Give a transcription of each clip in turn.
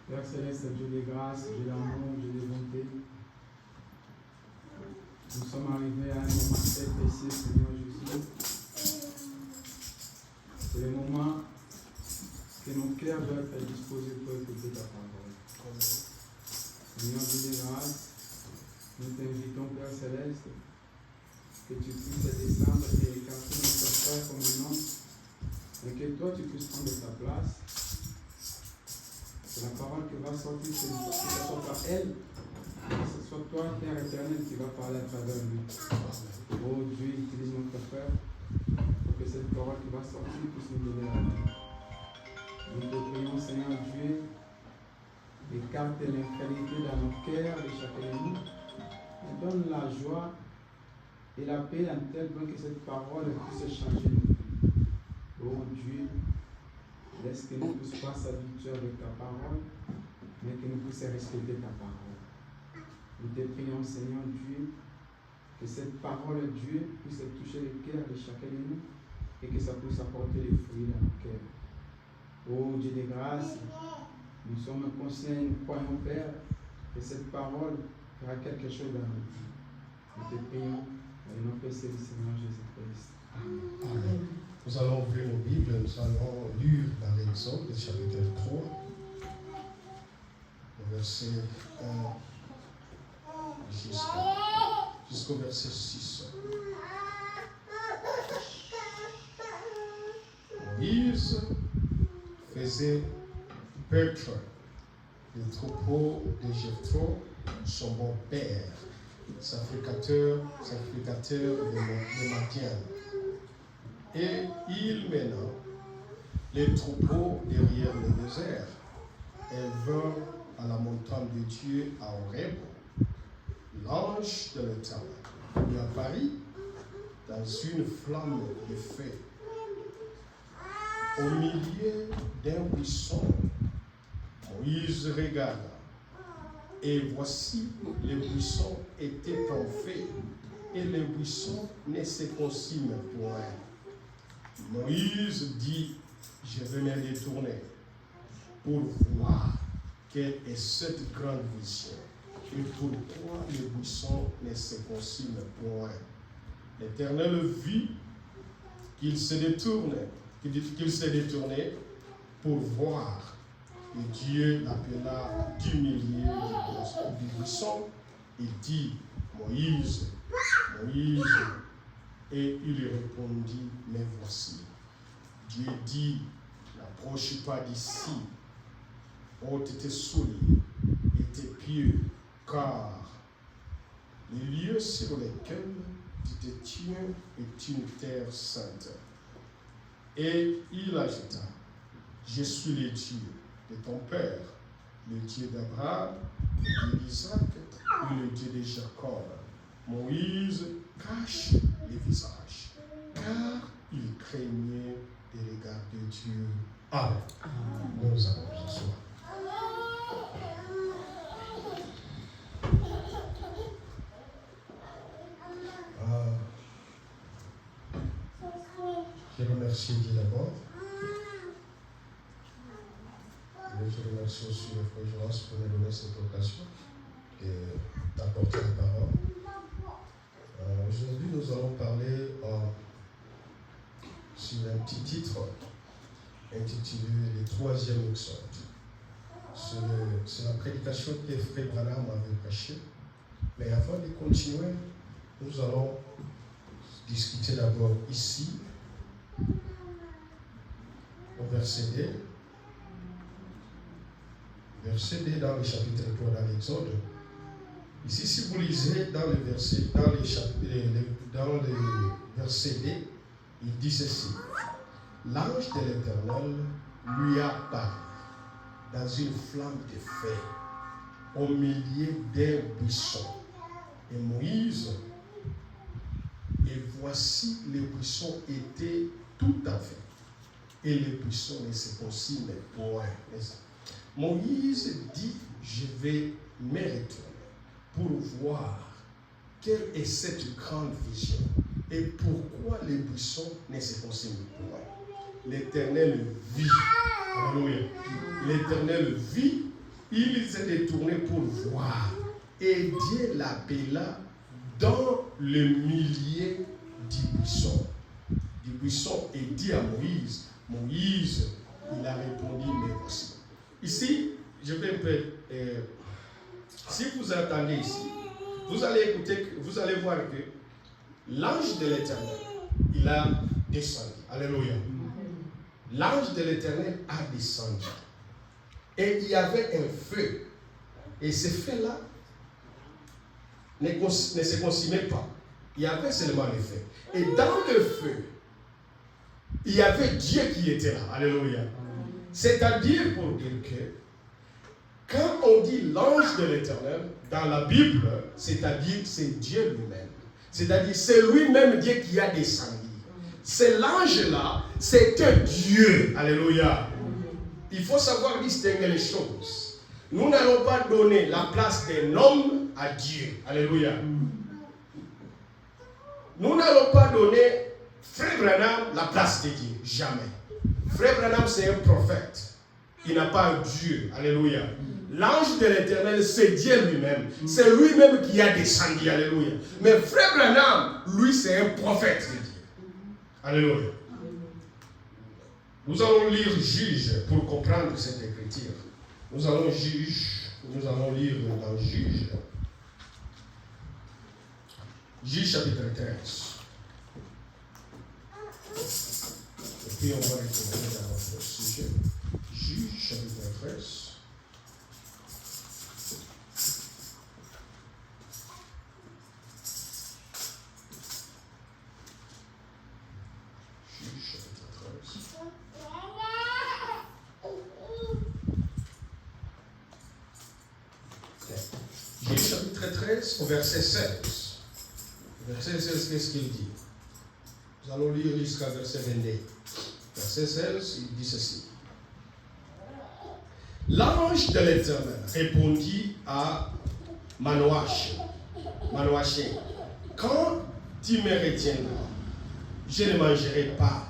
Père Céleste, Dieu de grâce, Dieu d'amour, Dieu de bonté, nous sommes arrivés à un moment très précieux, Seigneur Jésus. C'est le moment que nos cœurs doivent être disposés pour écouter ta parole. Seigneur Dieu de grâce, nous t'invitons, Père Céleste, que tu puisses descendre et écarter notre frère comme un homme, et que toi tu puisses prendre ta place. Que la parole qui va sortir, que ce ne soit pas elle, que ce soit toi, Père éternel, qui va parler à travers lui. Oh Dieu, utilise notre frère pour que cette parole qui va sortir puisse nous donner la vie. Nous te prions, Seigneur Dieu, écarte l'incrédulité dans nos cœurs de chacun de nous et donne la joie et la paix en tel point que cette parole puisse changer nos vies. Oh Dieu, laisse que nous ne puissions pas s'habituer avec ta parole, mais que nous puissions respecter ta parole. Nous te prions, Seigneur Dieu, que cette parole, Dieu, puisse toucher le cœur de chacun de nous et que ça puisse apporter les fruits dans nos cœurs. Oh Dieu de grâce, nous sommes conscients et nous croyons, Père, que cette parole fera quelque chose dans nos vies. Nous te prions dans le nom précieux du Seigneur Jésus-Christ. Amen. Nous allons ouvrir nos Bibles, nous allons lire dans l'Exode, chapitre 3, verset 1 jusqu'au verset 6. Moïse faisait paître le troupeau de Jéphthro, son bon père, sacrificateur de Madian. Et il mena les troupeaux derrière le désert et vint à la montagne de Dieu à Horeb. L'ange de l'Éternel lui apparut dans une flamme de feu au milieu d'un buisson. Moïse regarda, et voici, le buisson était en feu, et le buisson ne se consume point. Moïse dit, je vais me retourner pour voir quelle est cette grande vision et pourquoi le buisson ne se consume point. L'Éternel vit qu'il se détournait pour voir. Et Dieu l'appela du milieu du buisson et dit, Moïse, Moïse. Et il lui répondit, mais voici. Dieu dit, n'approche pas d'ici, ôte tes souliers et tes pieds, car les lieux sur lesquels tu te tiens est une terre sainte. Et il ajouta, je suis le Dieu de ton père, le Dieu d'Abraham, le Dieu d'Isaac et le Dieu de Jacob. Moïse cache le visage, car il craignait le regard de Dieu. Amen. Nous allons nous asseoir. Je remercie Dieu d'abord. Et je remercie aussi le frère Jonas pour me donner cette occasion d'apporter la parole. Aujourd'hui, nous allons parler sur un petit titre intitulé « Le troisième Exode ». C'est la prédication que Frère Branham avait prêchée. Mais avant de continuer, nous allons discuter d'abord ici, au verset 2. Verset 2 dans le chapitre 3 dans l'Exode. Ici, si vous lisez dans le verset 2, il dit ceci. L'ange de l'Éternel lui apparut dans une flamme de feu au milieu d'un buisson. Et Moïse, et voici, le buisson était tout à fait. Et le buisson ne se consume point. Moïse dit, je vais me retourner pour voir quelle est cette grande vision et pourquoi les buissons ne se consument point. l'Éternel vit. Alléluia. L'Éternel vit, il s'est détourné pour voir. Et Dieu l'appela dans le milieu du buisson. Du buisson et dit à Moïse, Moïse, il a répondu, mais voici. Ici, je vais un peu... si vous attendez ici, vous allez écouter, vous allez voir que l'ange de l'Éternel, il a descendu. Alléluia. L'ange de l'Éternel a descendu. Et il y avait un feu. Et ce feu-là ne se consumait pas. Il y avait seulement le feu. Et dans le feu, il y avait Dieu qui était là. Alléluia. C'est-à-dire pour dire que quand on dit l'ange de l'Éternel, dans la Bible, c'est-à-dire c'est Dieu lui-même. C'est-à-dire c'est lui-même Dieu qui a descendu. C'est l'ange-là, c'était Dieu. Alléluia. Il faut savoir distinguer les choses. Nous n'allons pas donner la place d'un homme à Dieu. Alléluia. Nous n'allons pas donner Frère Branham la place de Dieu. Jamais. Frère Branham, c'est un prophète. Il n'a pas un Dieu. Alléluia. L'ange de l'Éternel, c'est Dieu lui-même. C'est lui-même qui a descendu. Alléluia. Mais Frère Branham, lui, c'est un prophète de Dieu. Alléluia. Nous allons lire Juge pour comprendre cette écriture. Nous allons lire dans Juge. Juge chapitre 13. Et puis on va retourner dans notre sujet. Juge chapitre 13. Au verset 16. Verset 16, qu'est-ce qu'il dit? Nous allons lire jusqu'à verset 22. Verset 16, il dit ceci. L'ange de l'Éternel répondit à Manoaché, quand tu me retiendras, je ne mangerai pas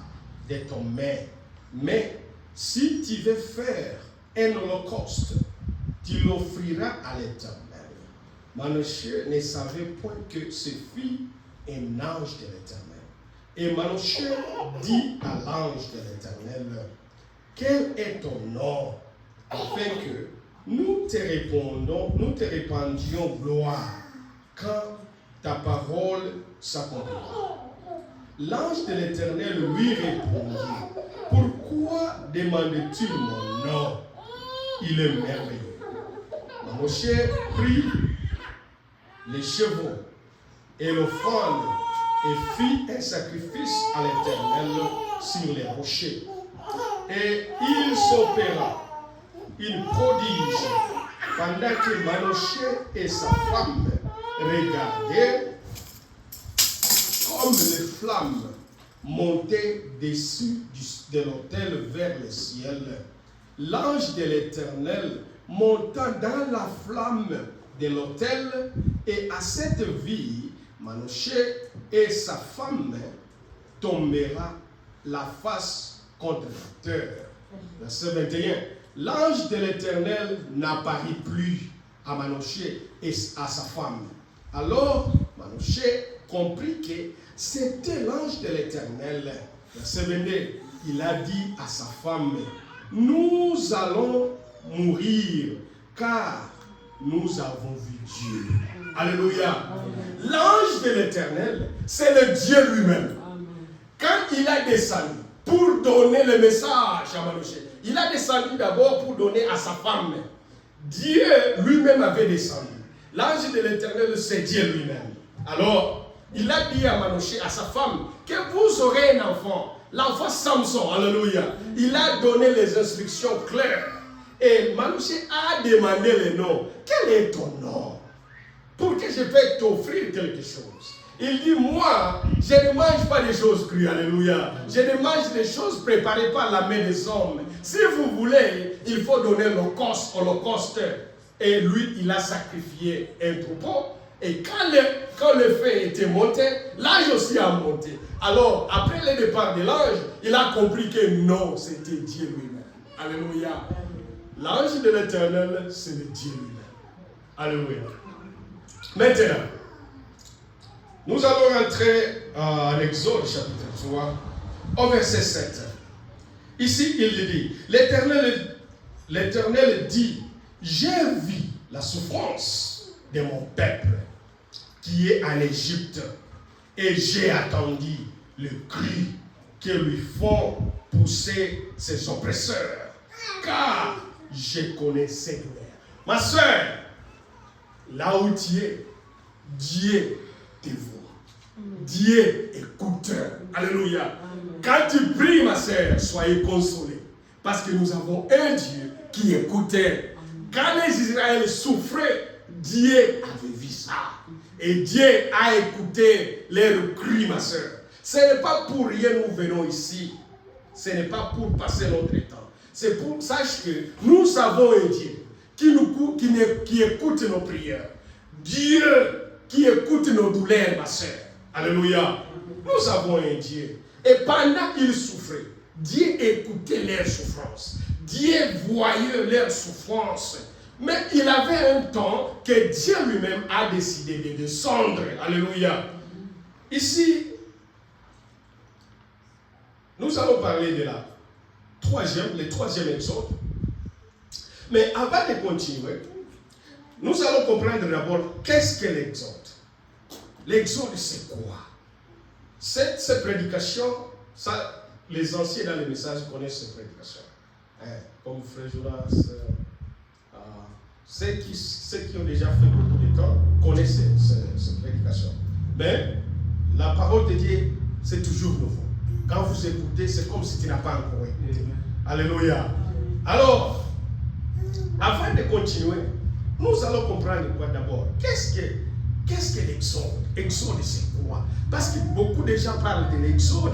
de ton mets, mais si tu veux faire un holocauste, tu l'offriras à l'Éternel. Manoché ne savait point que ce fut un ange de l'Éternel. Et Manoché dit à l'ange de l'Éternel, quel est ton nom, afin que nous te répandions gloire quand ta parole s'accomplira. L'ange de l'Éternel lui répondit, pourquoi demandes-tu mon nom? Il est merveilleux. Manoché prit les chevaux et l'offrande et fit un sacrifice à l'Éternel sur les rochers. Et il s'opéra une prodige pendant que Manoché et sa femme regardaient comme les flammes montaient dessus de l'autel vers le ciel. L'ange de l'Éternel monta dans la flamme de l'autel, et à cette vie, Manoché et sa femme tombera la face contre la terre. Verset 21. L'ange de l'Éternel n'apparut plus à Manoché et à sa femme. Alors Manoché comprit que c'était l'ange de l'Éternel. Verset 22. Il a dit à sa femme, nous allons mourir, car nous avons vu Dieu. Alléluia. L'ange de l'Éternel, c'est le Dieu lui-même. Quand il a descendu pour donner le message à Manoché, il a descendu d'abord pour donner à sa femme. Dieu lui-même avait descendu. L'ange de l'Éternel, c'est Dieu lui-même. Alors, il a dit à Manoché, à sa femme, que vous aurez un enfant. L'enfant Samson, alléluia. Il a donné les instructions claires. Et Manoché a demandé le nom. Quel est ton nom? Pour que je puisse t'offrir quelque chose. Il dit, moi, je ne mange pas des choses crues, alléluia. Je ne mange des choses préparées par la main des hommes. Si vous voulez, il faut donner l'holocauste. Et lui, il a sacrifié un troupeau. Et quand le feu était monté, l'ange aussi a monté. Alors, après le départ de l'ange, il a compris que non, c'était Dieu lui-même. Alléluia. L'ange de l'Éternel, c'est le Dieu lui-même. Alléluia. Maintenant, nous allons rentrer en Exode chapitre 3, au verset 7. Ici, il dit, l'Éternel dit, j'ai vu la souffrance de mon peuple qui est en Égypte, et j'ai attendu le cri que lui font pousser ses oppresseurs, car je connais ses douleurs. Ma soeur, là où tu es, Dieu te voit. Dieu écoute. Alléluia. Quand tu pries, ma soeur, soyez consolés, parce que nous avons un Dieu qui écoutait. Quand les Israéliens souffraient, Dieu avait vu ça. Et Dieu a écouté leurs cris, ma soeur. Ce n'est pas pour rien nous venons ici. Ce n'est pas pour passer notre temps. C'est pour, sache que nous avons un Dieu qui écoute nos prières. Dieu qui écoute nos douleurs, ma soeur. Alléluia. Nous avons un Dieu. Et pendant qu'ils souffraient, Dieu écoutait leurs souffrances. Dieu voyait leurs souffrances. Mais il avait un temps que Dieu lui-même a décidé de descendre. Alléluia. Ici, nous allons parler de le troisième exode. Mais avant de continuer, nous allons comprendre d'abord qu'est-ce que l'exode. L'exode, c'est quoi? Cette prédication, ça, les anciens dans les messages connaissent cette prédication. Comme Frère Jonas, ceux qui ont déjà fait beaucoup de temps connaissent cette prédication. Mais la parole de Dieu, c'est toujours nouveau. Quand vous écoutez, c'est comme si tu n'as pas encore écouté. Alléluia. Alors, avant de continuer, nous allons comprendre quoi d'abord. Qu'est-ce que l'exode? Exode, c'est quoi? Parce que beaucoup de gens parlent de l'exode.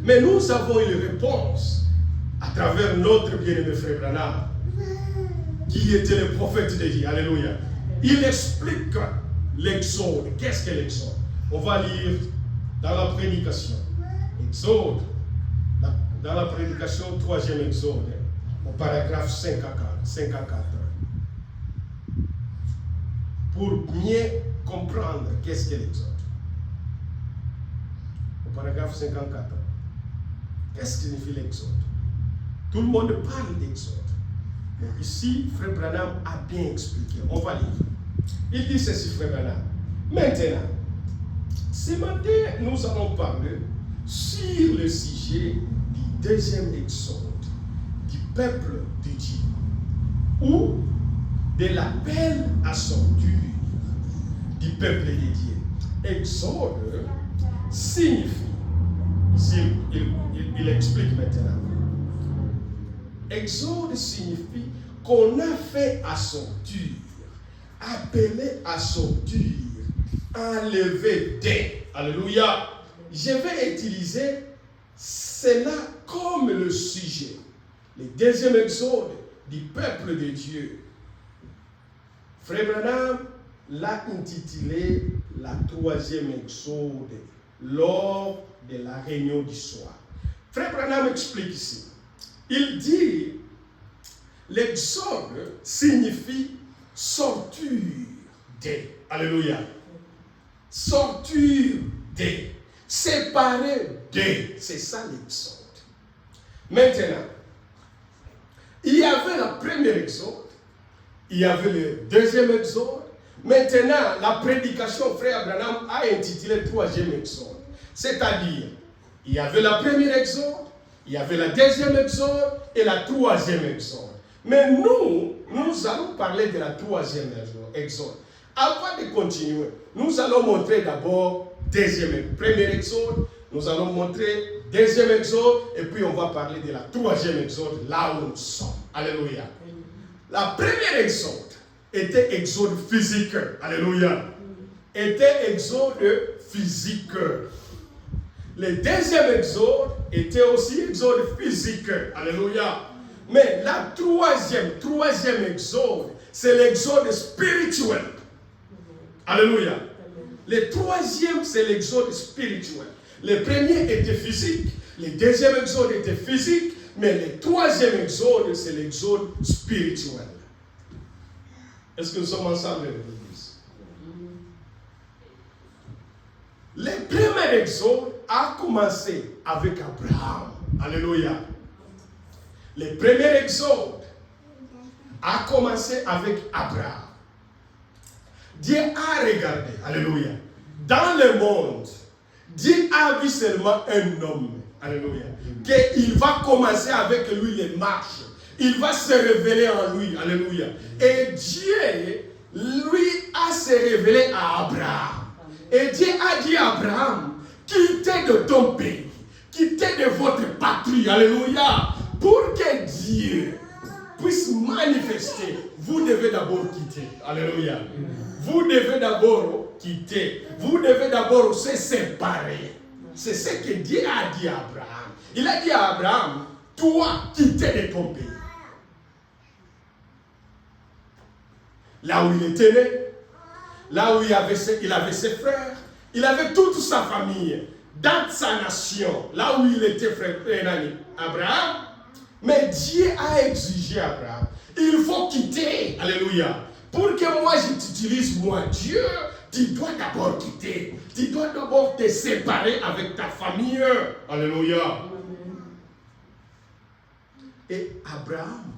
Mais nous avons une réponse à travers notre bien-aimé frère Branham, qui était le prophète de Dieu. Alléluia. Il explique l'exode. Qu'est-ce que l'exode? On va lire dans la prédication. Exode. Dans la prédication, 3e exode, au paragraphe 5 à 4. Pour mieux comprendre qu'est-ce que l'exode. Au paragraphe 54. Qu'est-ce que signifie l'exode? Tout le monde parle d'exode. Mais ici, Frère Branham a bien expliqué. On va lire. Il dit ceci, Frère Branham. Maintenant, ce matin, nous allons parler sur le sujet du deuxième exode du peuple de Dieu, ou de l'appel à sortir du peuple de Dieu. Exode signifie, ici il explique maintenant, exode signifie qu'on a fait à sortir, appelé à sortir, enlevé des. Alléluia. Je vais utiliser cela comme le sujet. Le deuxième exode du peuple de Dieu. Frère Branham l'a intitulé la troisième exode lors de la réunion du soir. Frère Branham explique ici. Il dit l'exode signifie sortir des. Alléluia. Sortir des. Séparer des. C'est ça l'exode. Maintenant, il y avait la première exode, il y avait le deuxième exode. Maintenant, la prédication, frère Branham a intitulé troisième exode. C'est-à-dire, il y avait la première exode, il y avait la deuxième exode et la troisième exode. Mais nous allons parler de la troisième exode. Avant de continuer, nous allons montrer d'abord premier exode, nous allons montrer deuxième exode, et puis on va parler de la troisième exode, là où nous sommes. Alléluia. La première exode était exode physique. Alléluia. Était exode physique. Le deuxième exode était aussi exode physique. Alléluia. Mais la troisième exode, c'est l'exode spirituel. Alléluia. Le troisième, c'est l'exode spirituel. Le premier était physique, le deuxième exode était physique, mais le troisième exode, c'est l'exode spirituel. Est-ce que nous sommes ensemble, l'église? Le premier exode a commencé avec Abraham. Alléluia. Le premier exode a commencé avec Abraham. Dieu a regardé, alléluia, dans le monde, Dieu a vu seulement un homme, alléluia, qu'il va commencer avec lui les marches, il va se révéler en lui, alléluia. Et Dieu, lui, a se révélé à Abraham. Et Dieu a dit à Abraham, quittez de ton pays, quittez de votre patrie, alléluia, pour que Dieu puisse manifester, vous devez d'abord quitter, alléluia. Vous devez d'abord quitter. Vous devez d'abord se séparer. C'est ce que Dieu a dit à Abraham. Il a dit à Abraham, toi, quittez de ton pays. Là où il était né, là où il avait ses frères, il avait toute sa famille, dans sa nation, là où il était frère Abraham. Mais Dieu a exigé à Abraham, il faut quitter, alléluia. Pour que moi je t'utilise, moi Dieu, tu dois d'abord quitter. Tu dois d'abord te séparer avec ta famille. Alléluia. Et Abraham,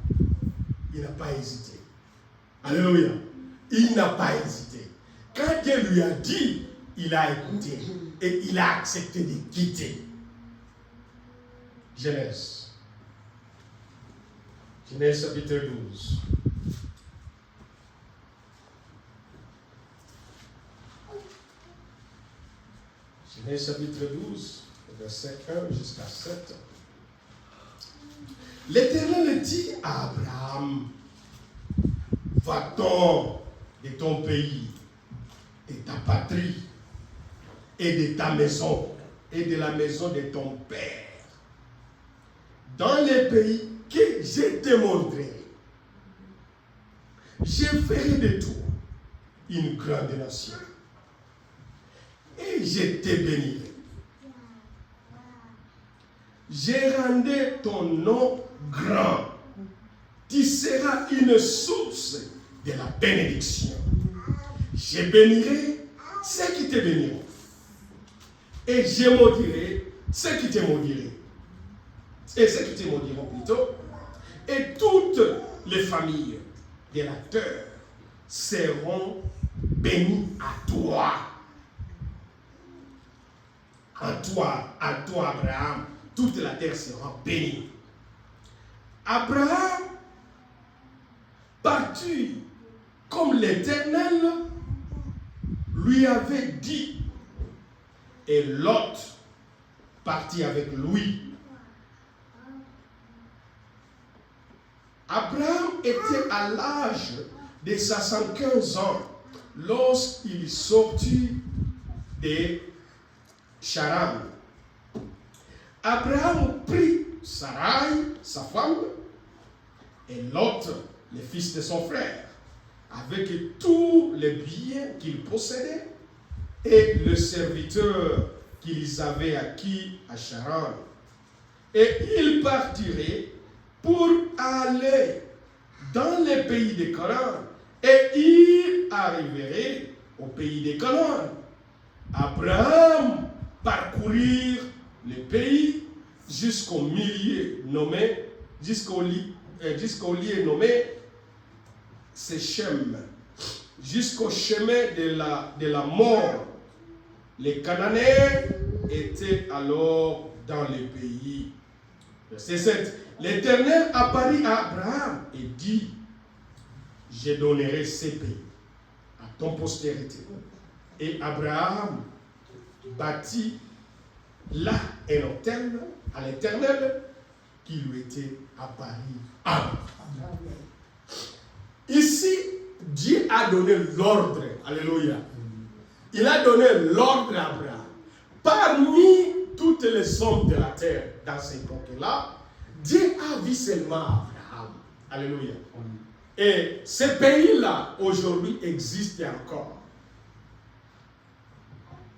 il n'a pas hésité. Alléluia. Il n'a pas hésité. Quand Dieu lui a dit, il a écouté. Et il a accepté de quitter. Genèse. Genèse chapitre 12. Genèse chapitre 12, verset 1 jusqu'à 7. L'Éternel dit à Abraham, va-t'en de ton pays, de ta patrie, et de ta maison, et de la maison de ton père, dans les pays que je te montrerai. Je ferai de toi une grande nation. Et je te bénirai. Je rendrai ton nom grand. Tu seras une source de la bénédiction. Je bénirai ceux qui te béniront. Et je maudirai ceux qui te maudiront. Et ceux qui te maudiront plutôt. Et toutes les familles de la terre seront bénies à toi. À toi, Abraham, toute la terre sera bénie. Abraham partit comme l'Éternel lui avait dit. Et Lot partit avec lui. Abraham était à l'âge de 75 ans lorsqu'il sortit de Charan. Abraham prit Sarai, sa femme, et Lot, le fils de son frère, avec tous les biens qu'il possédait, et le serviteur qu'ils avaient acquis à Charan. Et ils partiraient pour aller dans le pays de Canaan, et ils arriveraient au pays de Canaan. Abraham parcourir le pays jusqu'au milieu nommé, jusqu'au lieu nommé Séchem, jusqu'au chemin de la mort. Les Cananéens étaient alors dans le pays. Verset 7. L'Éternel apparut à Abraham et dit, je donnerai ces pays à ton postérité. Et Abraham bâtit là un autel à l'Éternel qui lui était apparu. Amen. Ici, Dieu a donné l'ordre. Alléluia. Il a donné l'ordre à Abraham. Parmi toutes les hommes de la terre dans cette époque-là, Dieu a vu seulement Abraham. Alléluia. Et ce pays-là, aujourd'hui, existe encore.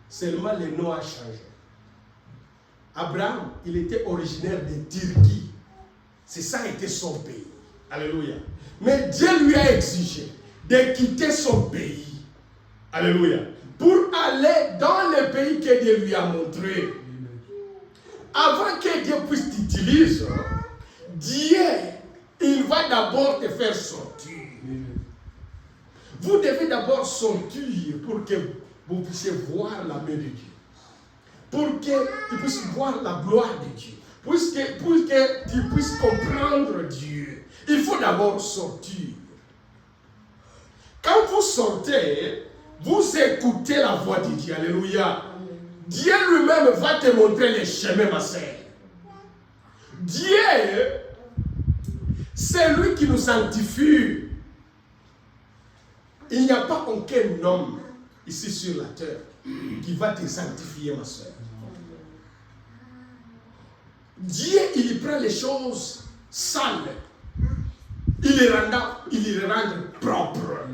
Seulement le nom a changé. Abraham, il était originaire de Turquie. C'est ça était son pays. Alléluia. Mais Dieu lui a exigé de quitter son pays. Alléluia. Pour aller dans le pays que Dieu lui a montré. Avant que Dieu puisse t'utiliser, Dieu, il va d'abord te faire sortir. Vous devez d'abord sortir pour que vous puissiez voir la main de Dieu. Pour que tu puisses voir la gloire de Dieu. Pour que tu puisses comprendre Dieu. Il faut d'abord sortir. Quand vous sortez, vous écoutez la voix de Dieu. Alléluia. Dieu lui-même va te montrer les chemins, ma sœur. Dieu, c'est lui qui nous sanctifie. Il n'y a pas aucun homme ici sur la terre qui va te sanctifier, ma soeur. Dieu, il prend les choses sales, il les rend propres.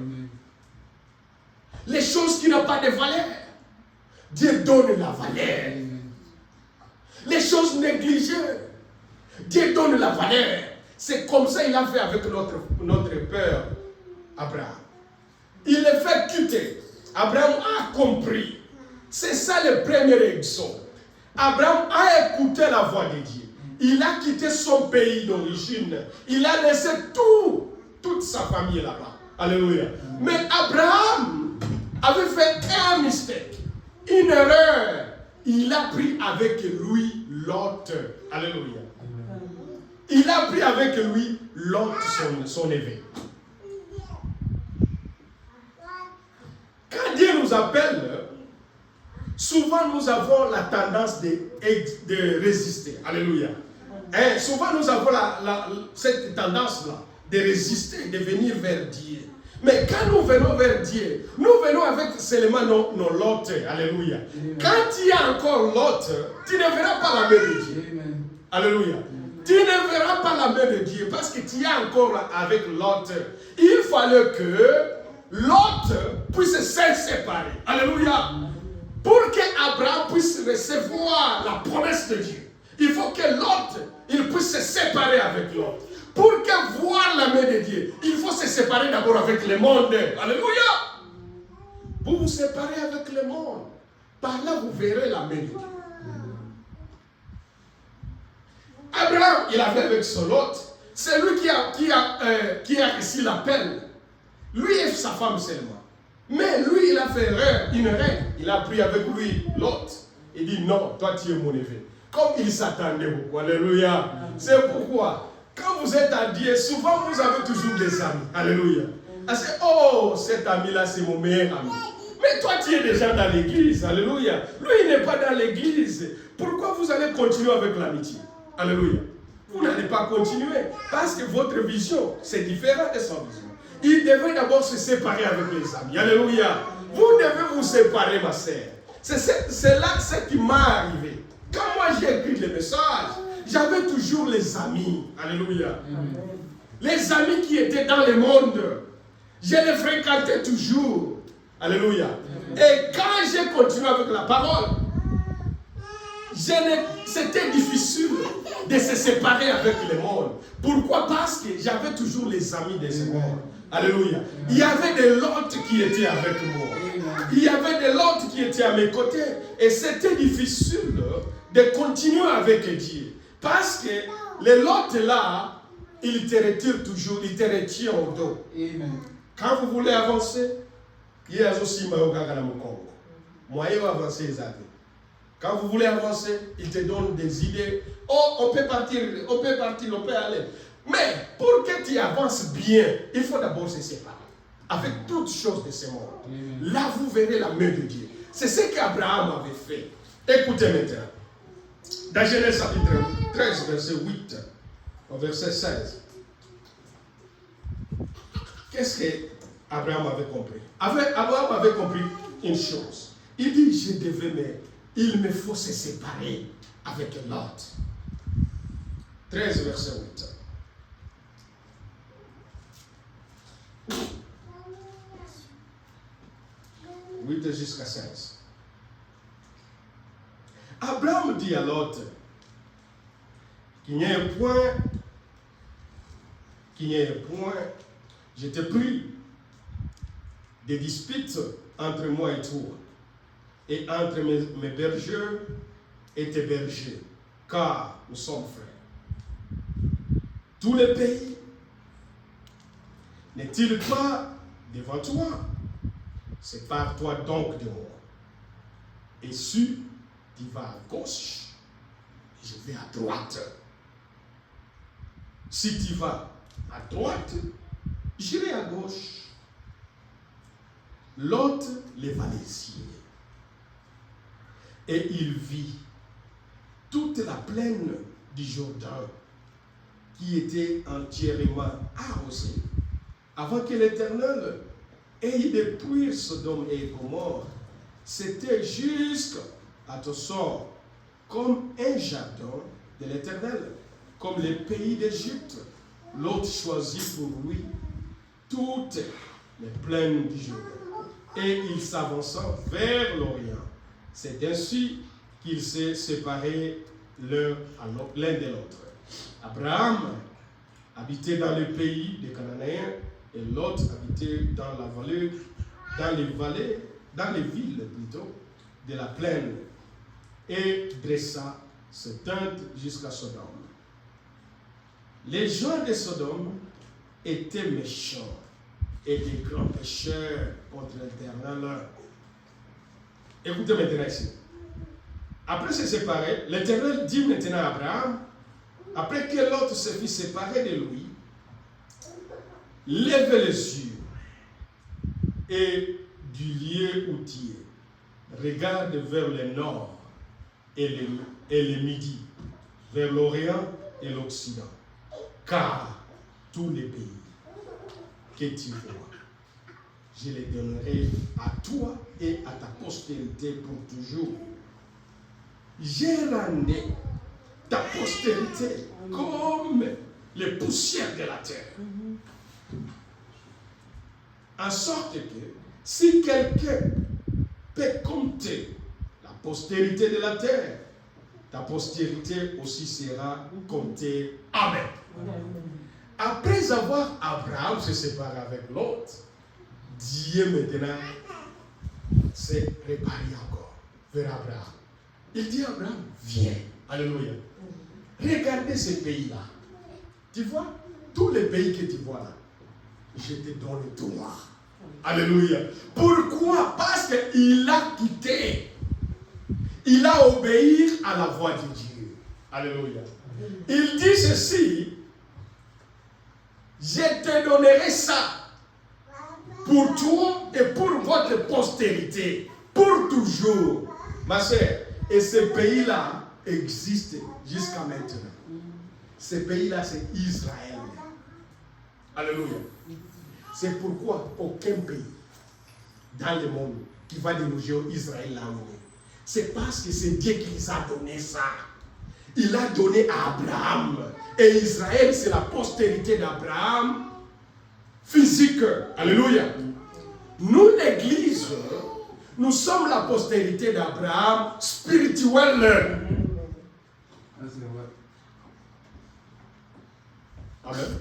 Les choses qui n'ont pas de valeur, Dieu donne la valeur. Les choses négligées, Dieu donne la valeur. C'est comme ça qu'il a fait avec notre père Abraham. Il le fait quitter. Abraham a compris. C'est ça le premier exemple. Abraham a écouté la voix de Dieu. Il a quitté son pays d'origine. Il a laissé toute sa famille là-bas. Alléluia. Mais Abraham avait fait un mistake, une erreur. Il a pris avec lui Lot. Alléluia. Il a pris avec lui Lot, son évêque. Quand Dieu nous appelle, souvent nous avons la tendance de résister. Alléluia. Et souvent nous avons cette tendance-là de résister, de venir vers Dieu. Mais quand nous venons vers Dieu, nous venons avec seulement nos lots. Alléluia. Quand il y a encore Lot, tu ne verras pas la main de Dieu. Alléluia. Tu ne verras pas la main de Dieu parce que tu es encore avec Lot. Il fallait que Lot puisse se séparer. Alléluia. Pour qu'Abraham puisse recevoir la promesse de Dieu, il faut que Lot il puisse se séparer avec Lot. Pour que voir la main de Dieu, il faut se séparer d'abord avec le monde. Alléluia. Vous vous séparez avec le monde. Par là, vous verrez la main de Dieu. Abraham, il avait avec son Lot. C'est lui qui a reçu l'appel. Lui et sa femme seulement. Mais lui, il a fait une erreur. Il a pris avec lui Lot. Il dit non, toi tu es mon neveu. Comme il s'attendait beaucoup. Alléluia. C'est pourquoi, quand vous êtes à Dieu, souvent vous avez toujours des amis. Alléluia. Parce que, oh, cet ami-là, c'est mon meilleur ami. Mais toi, tu es déjà dans l'église. Alléluia. Lui, il n'est pas dans l'église. Pourquoi vous allez continuer avec l'amitié? Alléluia. Vous n'allez pas continuer. Parce que votre vision, c'est différent de son vision. Il devait d'abord se séparer avec les amis. Alléluia. Vous devez vous séparer, ma sœur. C'est là ce qui m'est arrivé. Quand moi j'ai écrit le message, j'avais toujours les amis. Alléluia. Les amis qui étaient dans le monde. Je les fréquentais toujours. Alléluia. Et quand j'ai continué avec la parole, c'était difficile de se séparer avec le monde. Pourquoi? Parce que j'avais toujours les amis de ce monde. Alléluia. Il y avait des lots qui étaient avec moi. Il y avait des lots qui étaient à mes côtés. Et c'était difficile de continuer avec Dieu. Parce que les lots là, ils te retirent toujours, ils te retirent au dos. Quand vous voulez avancer, il y a aussi quand vous voulez avancer, ils te donnent des idées. Oh, on peut partir, on peut aller. Mais pour que tu avances bien, il faut d'abord se séparer avec toutes choses de ce monde. Là, vous verrez la main de Dieu. C'est ce qu'Abraham avait fait. Écoutez maintenant. Dans Genèse chapitre 13, verset 8, au verset 16. Qu'est-ce qu'Abraham avait compris? Abraham avait compris une chose. Il dit, il me faut se séparer avec Lot. 13, verset 8. 8 jusqu'à 16. qu'il n'y ait un point, j'étais pris des disputes entre moi et toi, et entre mes bergers et tes bergers, car nous sommes frères. Tous les pays n'est-il pas devant toi? Sépare-toi donc de moi. Et si tu vas à gauche, je vais à droite. Si tu vas à droite, j'irai à gauche. L'autre leva les yeux. Et il vit toute la plaine du Jourdain qui était entièrement arrosée, avant que l'Éternel ait détruire Sodome et Gomorrhe. C'était jusqu'à ton sort, comme un jardin de l'Éternel, comme les pays d'Égypte. L'autre choisit pour lui toutes les plaines du Jourdain. Et il s'avança vers l'Orient. C'est ainsi qu'ils se séparaient l'un de l'autre. Abraham habitait dans le pays des Cananéens et l'autre habitait dans les villes plutôt, de la plaine, et dressa ses tentes jusqu'à Sodome. Les gens de Sodome étaient méchants et des grands pécheurs contre l'Éternel. Écoutez maintenant ici. Après se séparer, l'Éternel dit maintenant à Abraham, après que l'autre se fit séparer de lui, lève les yeux et du lieu où tu es, regarde vers le nord et le midi, vers l'Orient et l'Occident, car tous les pays que tu vois, je les donnerai à toi et à ta postérité pour toujours. J'ai rendu ta postérité comme les poussières de la terre. En sorte que si quelqu'un peut compter la postérité de la terre, ta postérité aussi sera comptée. Amen. Après avoir Abraham se séparé avec l'autre, Dieu maintenant s'est préparé encore vers Abraham. Il dit à Abraham, viens. Alléluia. Regardez ces pays-là. Tu vois, tous les pays que tu vois là, je te donne toi. Alléluia. Pourquoi? Parce qu'il a quitté. Il a obéi à la voix de Dieu. Alléluia. Il dit ceci, je te donnerai ça pour toi et pour votre postérité, pour toujours. Ma sœur, et ce pays-là existe jusqu'à maintenant. Ce pays-là, c'est Israël. Alléluia. C'est pourquoi aucun pays dans le monde qui va déloger Israël là où il est. C'est parce que c'est Dieu qui les a donné ça. Il a donné à Abraham. Et Israël, c'est la postérité d'Abraham physique. Alléluia. Nous, l'Église, nous sommes la postérité d'Abraham spirituelle. Amen.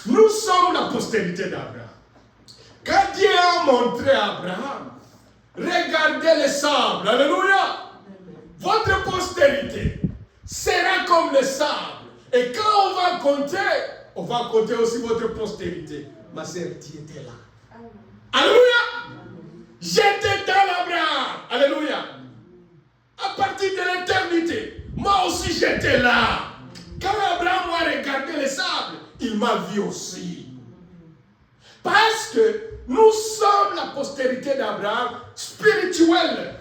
Nous sommes la postérité d'Abraham. Quand Dieu a montré à Abraham, regardez les sables. Alléluia. Votre postérité sera comme le sable. Et quand on va compter aussi votre postérité. Ma sœur, tu étais là. Alléluia. J'étais dans l'Abraham. Alléluia. À partir de l'éternité, moi aussi j'étais là. Quand Abraham a regardé les sables, il m'a vu aussi. Parce que nous sommes la postérité d'Abraham spirituelle.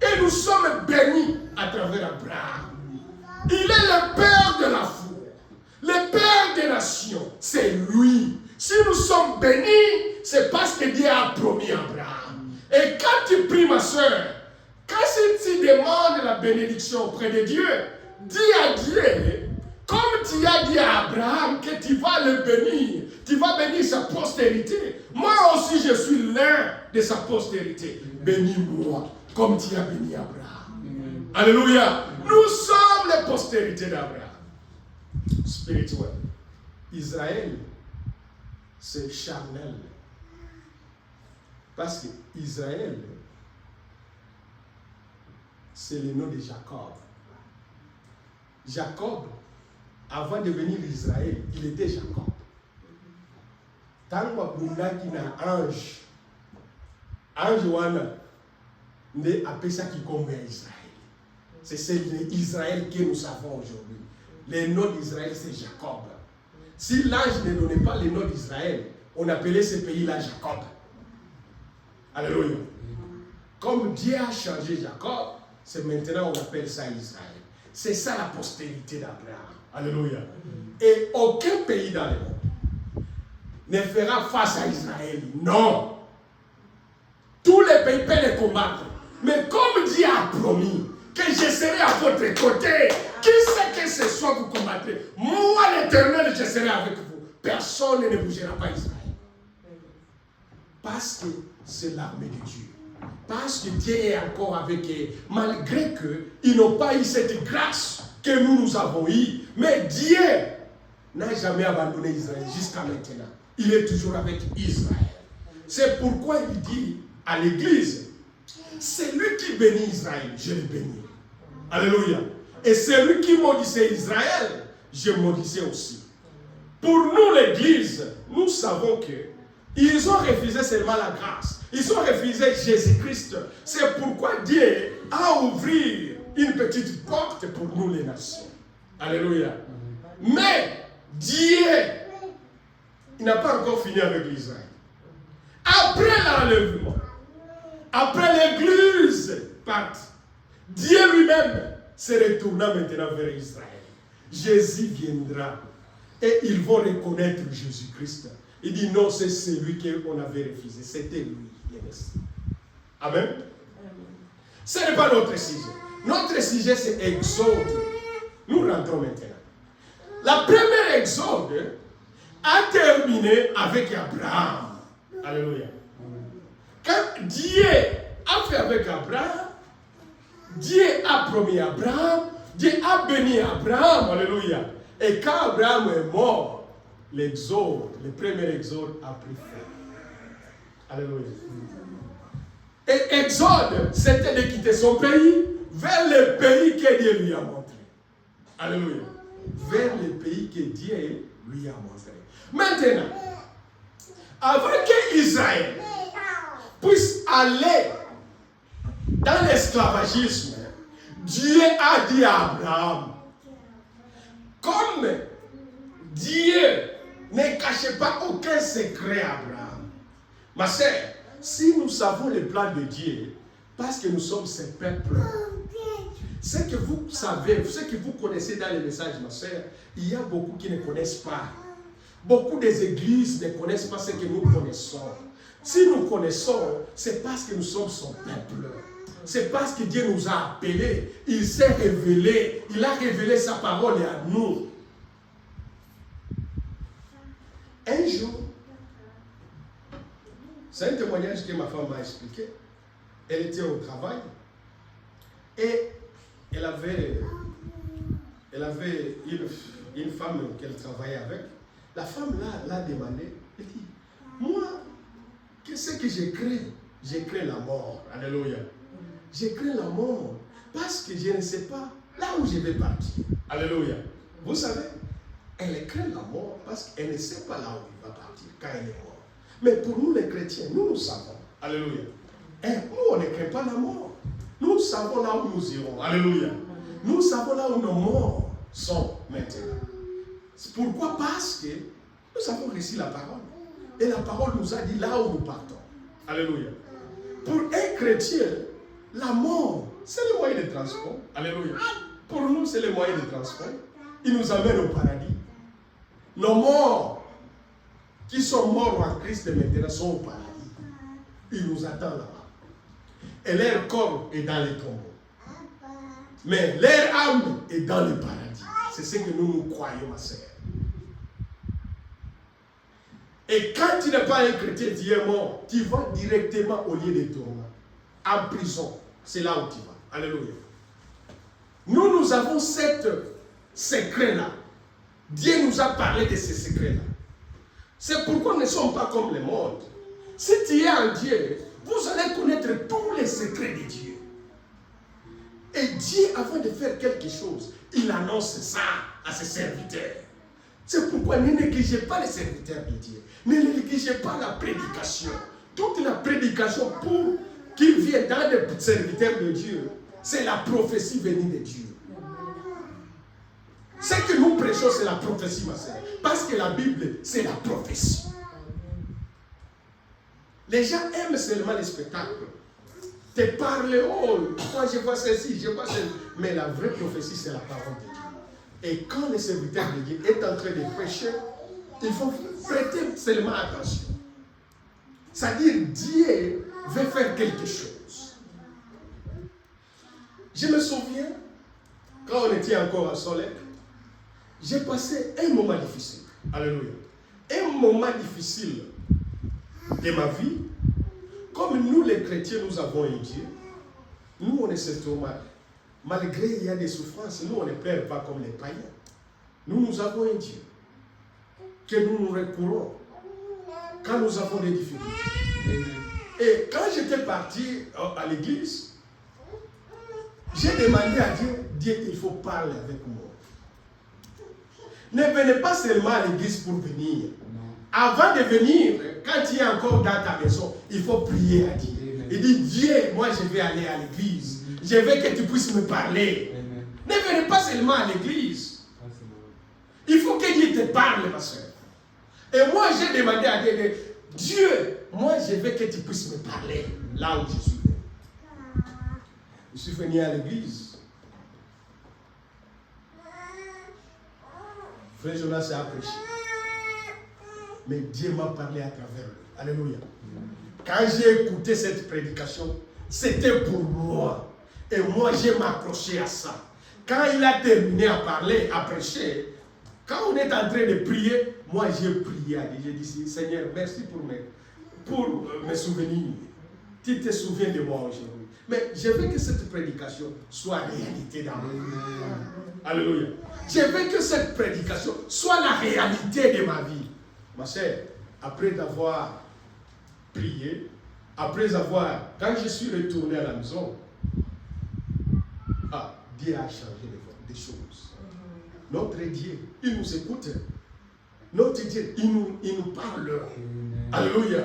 Et nous sommes bénis à travers Abraham. Il est le père de la foi. Le père des nations. C'est lui. Si nous sommes bénis, c'est parce que Dieu a promis Abraham. Et quand tu pries, ma soeur, quand tu demandes la bénédiction auprès de Dieu, dis à Dieu, comme tu as dit à Abraham que tu vas le bénir, tu vas bénir sa postérité. Moi aussi, je suis l'un de sa postérité. Bénis-moi, comme tu as béni Abraham. Alléluia. Nous sommes les postérités d'Abraham. Spirituel. Israël, c'est charnel. Parce que Israël, c'est le nom de Jacob. Jacob, avant de devenir Israël, il était Jacob. Tant qu'il y a un ange, wana, ne appelle ça qui combat Israël. C'est l'Israël que nous savons aujourd'hui. Le nom d'Israël, c'est Jacob. Si l'ange ne donnait pas le nom d'Israël, on appelait ce pays-là Jacob. Alléluia. Comme Dieu a changé Jacob, c'est maintenant on appelle ça Israël. C'est ça la postérité d'Abraham. Alléluia. Et aucun pays dans le monde ne fera face à Israël. Non. Tous les pays peuvent les combattre. Mais comme Dieu a promis que je serai à votre côté, qui sait que ce soit vous combattrez? Moi, l'Éternel, je serai avec vous. Personne ne bougera pas Israël. Parce que c'est l'armée de Dieu. Parce que Dieu est encore avec eux. Malgré qu'ils n'ont pas eu cette grâce que nous avons eue. Mais Dieu n'a jamais abandonné Israël jusqu'à maintenant. Il est toujours avec Israël. C'est pourquoi il dit à l'Église, c'est lui qui bénit Israël, je le bénis. Alléluia. Et c'est lui qui maudissait Israël, je maudissais aussi. Pour nous, l'Église, nous savons que ils ont refusé seulement la grâce. Ils ont refusé Jésus-Christ. C'est pourquoi Dieu a ouvert une petite porte pour nous les nations. Alléluia. Mais Dieu, il n'a pas encore fini avec l'Israël. Après l'enlèvement, après l'Église partie, Dieu lui-même se retourna maintenant vers Israël. Jésus viendra et ils vont reconnaître Jésus-Christ. Il dit non, c'est celui qu'on avait refusé. C'était lui, le Messie. Amen. Ce n'est pas notre sujet. Notre sujet, c'est Exode. Nous rentrons maintenant. La première Exode a terminé avec Abraham. Alléluia. Quand Dieu a fait avec Abraham, Dieu a promis Abraham, Dieu a béni Abraham. Alléluia. Et quand Abraham est mort, l'exode, le premier exode a pris fin. Alléluia. Et exode, c'était de quitter son pays vers le pays que Dieu lui a montré. Alléluia. Vers le pays que Dieu lui a montré. Maintenant, avant que Israël puisse aller dans l'esclavagisme, Dieu a dit à Abraham, comme Dieu ne cachait pas aucun secret à Abraham. Ma sœur, si nous savons le plan de Dieu, parce que nous sommes ses peuples, ce que vous savez, ce que vous connaissez dans les messages, ma sœur, il y a beaucoup qui ne connaissent pas. Beaucoup des églises ne connaissent pas ce que nous connaissons. Si nous connaissons, c'est parce que nous sommes son peuple. C'est parce que Dieu nous a appelés. Il s'est révélé. Il a révélé sa parole à nous. Un jour, c'est un témoignage que ma femme m'a expliqué. Elle était au travail et elle avait une femme qu'elle travaillait avec. La femme l'a demandé. Elle dit, moi, qu'est-ce que j'ai craint? J'ai craint la mort. Alléluia. J'ai craint la mort parce que je ne sais pas là où je vais partir. Alléluia. Vous savez, elle craint la mort parce qu'elle ne sait pas là où elle va partir quand elle est morte. Mais pour nous les chrétiens, nous savons. Alléluia. Et nous, on ne craint pas la mort. Nous savons là où nous irons. Alléluia. Nous savons là où nos morts sont maintenant. C'est pourquoi? Parce que nous avons reçu la parole. Et la parole nous a dit là où nous partons. Alléluia. Pour un chrétien, la mort, c'est le moyen de transport. Alléluia. Pour nous, c'est le moyen de transport. Il nous amène au paradis. Nos morts, qui sont morts en Christ maintenant, sont au paradis. Ils nous attendent là-bas. Et leur corps est dans les tombeaux. Mais leur âme est dans le paradis. C'est ce que nous croyons, ma sœur. Et quand tu n'es pas un chrétien, tu es mort, tu vas directement au lieu de tourment. En prison. C'est là où tu vas. Alléluia. Nous avons cette secret-là. Dieu nous a parlé de ces secrets-là. C'est pourquoi nous ne sommes pas comme le monde. Si tu es en Dieu, vous allez connaître tous les secrets de Dieu. Et Dieu, avant de faire quelque chose, il annonce ça à ses serviteurs. C'est pourquoi ne négligez pas les serviteurs de Dieu. Ne négligez pas la prédication. Toute la prédication pour qu'il vienne dans les serviteurs de Dieu, c'est la prophétie venue de Dieu. Ce que nous prêchons, c'est la prophétie, ma sœur. Parce que la Bible, c'est la prophétie. Les gens aiment seulement les spectacles. Te parler, oh, moi je vois ceci, je vois ceci. Mais la vraie prophétie, c'est la parole de Dieu. Et quand le serviteur de Dieu est en train de prêcher, il faut prêter seulement attention. C'est-à-dire, Dieu veut faire quelque chose. Je me souviens, quand on était encore à Soleil, j'ai passé un moment difficile. Alléluia. Un moment difficile de ma vie. Comme nous les chrétiens, nous avons un Dieu. Nous, on est certainement, malgré il y a des souffrances, nous, on ne pleure pas comme les païens. Nous avons un Dieu que nous recourons quand nous avons des difficultés. Et quand j'étais parti à l'église, j'ai demandé à Dieu, Dieu, il faut parler avec moi. Ne venez pas seulement à l'église pour venir. Avant de venir, quand tu es encore dans ta maison, il faut prier à Dieu. Il dit, Dieu, moi je vais aller à l'église. Je veux que tu puisses me parler. Amen. Ne venez pas seulement à l'église. Il faut que Dieu te parle, ma soeur. Et moi j'ai demandé à Dieu, Dieu, moi je veux que tu puisses me parler là où je suis. Je suis venu à l'église. Frère Jonas a prêché. Mais Dieu m'a parlé à travers lui. Alléluia. Quand j'ai écouté cette prédication, c'était pour moi. Et moi, j'ai m'accroché à ça. Quand il a terminé à parler, à prêcher, quand on est en train de prier, moi, j'ai prié à Dieu. J'ai dit, Seigneur, merci pour mes souvenirs. Tu te souviens de moi aujourd'hui. Mais je veux que cette prédication soit réalité dans ma vie. Alléluia. Je veux que cette prédication soit la réalité de ma vie. Ma sœur, après avoir prié, quand je suis retourné à la maison, Dieu a changé des choses. Notre Dieu, il nous écoute. Notre Dieu, il nous parle. Alléluia.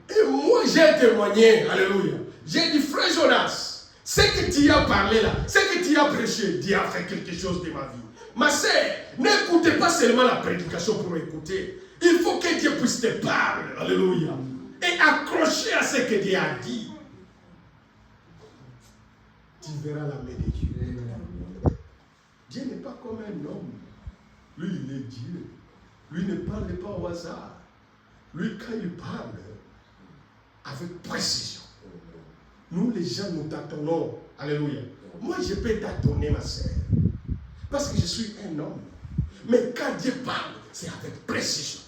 Et moi, j'ai témoigné. Alléluia. J'ai dit, frère Jonas, ce que tu as parlé là, ce que tu as prêché, Dieu a fait quelque chose de ma vie. Ma sœur, n'écoutez pas seulement la prédication pour écouter. Il faut que Dieu puisse te parler. Alléluia. Et accrocher à ce que Dieu a dit. Tu verras la main de Dieu. Dieu n'est pas comme un homme. Lui, il est Dieu. Lui ne parle pas au hasard. Lui, quand il parle, avec précision. Nous, les gens, nous t'attendons. Alléluia. Moi, je peux t'attendre, ma sœur. Parce que je suis un homme. Mais quand Dieu parle, c'est avec précision.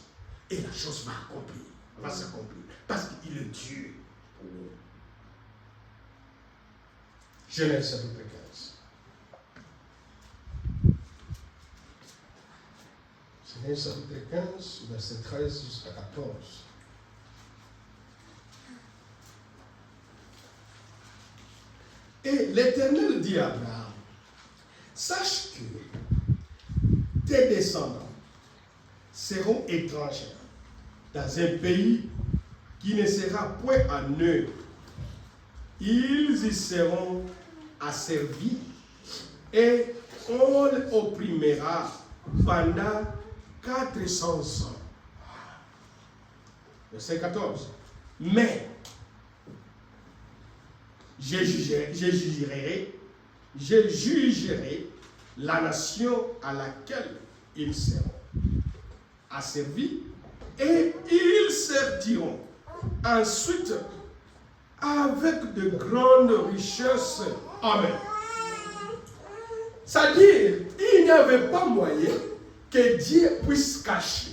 Et la chose va s'accomplir. Parce qu'il est Dieu. Genèse chapitre 15. Genèse chapitre 15, verset 13 jusqu'à 14. Et l'Éternel dit à Abraham, sache que tes descendants seront étrangers dans un pays qui ne sera point en eux. Ils y seront asservis et on les opprimera pendant 400 ans. Verset 14. Mais je jugerai la nation à laquelle ils seront asservis et ils serviront ensuite avec de grandes richesses. Amen. C'est-à-dire, il n'y avait pas moyen que Dieu puisse cacher.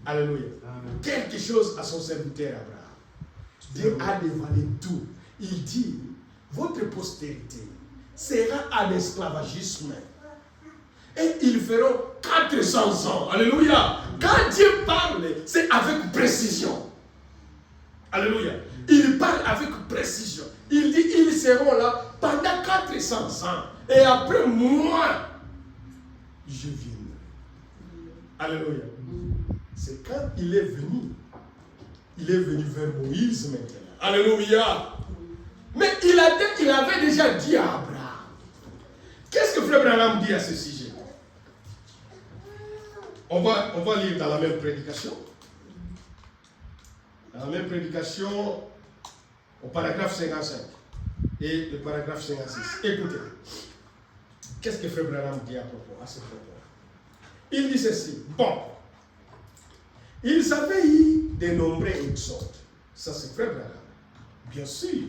Alléluia. Amen. Quelque chose à son serviteur Abraham. Dieu a dévoilé tout. Il dit, votre postérité sera en esclavagisme. Et ils feront 400 ans. Alléluia. Quand Dieu parle, c'est avec précision. Alléluia. Il parle avec précision. Il dit, ils seront là pendant 400 ans. Et après moi, je viendrai. Alléluia. C'est quand il est venu vers Moïse maintenant. Alléluia. Mais il avait déjà dit à Abraham. Qu'est-ce que Frère Branham dit à ce sujet? On va lire dans la même prédication. Dans la même prédication, au paragraphe 55 et le paragraphe 56. Écoutez. Qu'est-ce que Frère Branham dit à ce propos? Il dit ceci. Bon. Ils avaient eu de nombreux exodes. Ça, c'est Frère Branham. Bien sûr.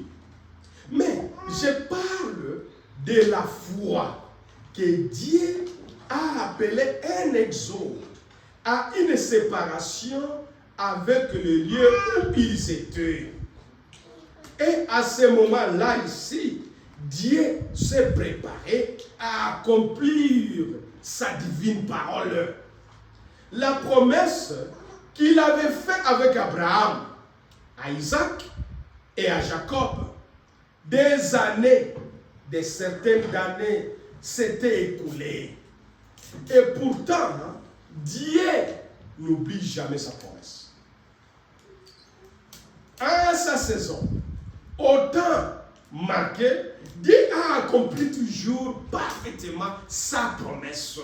Mais je parle de la foi que Dieu a appelé un exode à une séparation avec le lieu où ils étaient. Et à ce moment-là ici, Dieu s'est préparé à accomplir sa divine parole. La promesse qu'il avait faite avec Abraham, à Isaac et à Jacob, des années, des certaines années s'étaient écoulées. Et pourtant, Dieu n'oublie jamais sa promesse. À sa saison, au temps marqué, Dieu a accompli toujours parfaitement sa promesse.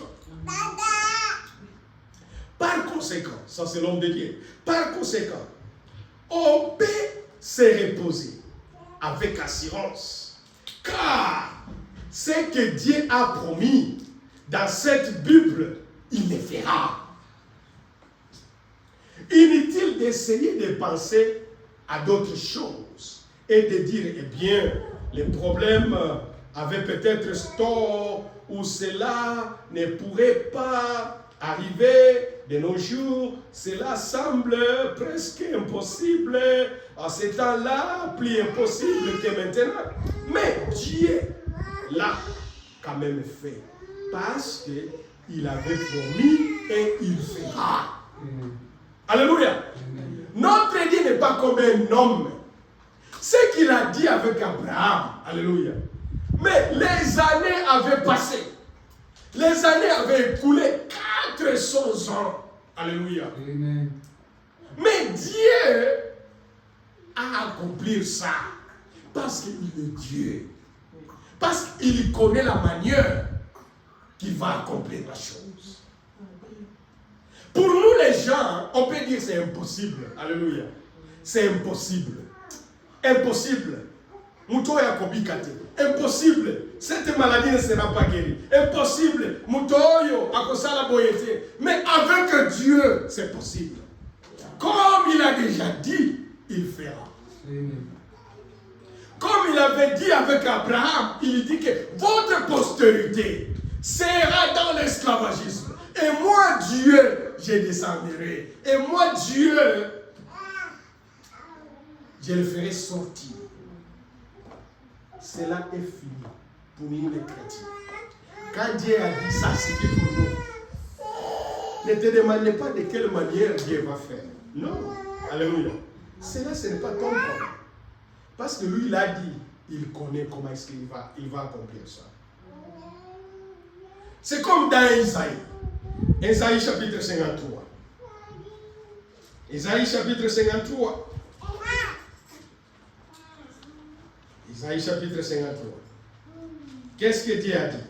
Par conséquent, ça c'est l'homme de Dieu, par conséquent, on peut se reposer avec assurance, car ce que Dieu a promis dans cette Bible, il le fera. Inutile d'essayer de penser à d'autres choses et de dire, eh bien, les problèmes avaient peut-être tort ou cela ne pourrait pas arriver de nos jours. Cela semble presque impossible à ce temps-là, plus impossible que maintenant. Mais Dieu l'a quand même fait parce qu'il avait promis et il fera. Alléluia. Notre Dieu n'est pas comme un homme. Ce qu'il a dit avec Abraham, alléluia. Mais les années avaient passé. Les années avaient écoulé 400 ans. Alléluia. Amen. Mais Dieu a accompli ça. Parce qu'il est Dieu. Parce qu'il connaît la manière qu'il va accomplir la chose. Pour nous les gens, on peut dire c'est impossible. Alléluia. C'est impossible. Impossible. Mutoya kobikate. Impossible. Cette maladie ne sera pas guérie. Impossible. Mutoyo akosala boyete. Mais avec Dieu, c'est possible. Comme il a déjà dit, il fera. Amen. Comme il avait dit avec Abraham, il dit que votre postérité sera dans l'esclavagisme. Et moi, Dieu, je descendrai. Et moi, Dieu, je le ferai sortir. Cela est fini pour nous les chrétiens. Quand Dieu a dit ça, c'était pour nous. Ne te demandez pas de quelle manière Dieu va faire. Non. Alléluia. Cela, ce n'est pas ton problème. Parce que lui, il a dit, il connaît comment est-ce qu'il va accomplir ça. C'est comme dans Isaïe. Isaïe chapitre 53. Isaïe chapitre 53. Isaïe chapitre 53. Qu'est-ce que Dieu a dit?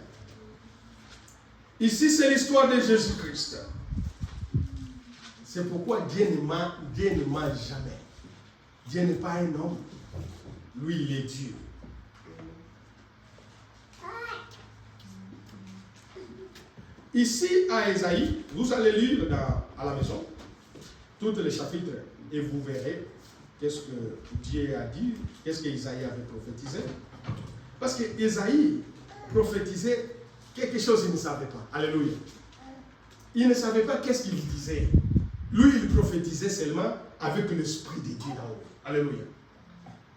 Ici, c'est l'histoire de Jésus-Christ. C'est pourquoi Dieu ne ment jamais. Dieu n'est pas un homme. Lui, il est Dieu. Ici, à Isaïe, vous allez lire à la maison tous les chapitres et vous verrez qu'est-ce que Dieu a dit, qu'est-ce qu'Isaïe avait prophétisé. Parce que Isaïe prophétisait quelque chose qu'il ne savait pas. Alléluia. Il ne savait pas qu'est-ce qu'il disait. Lui, il prophétisait seulement avec l'Esprit de Dieu là-haut. Alléluia.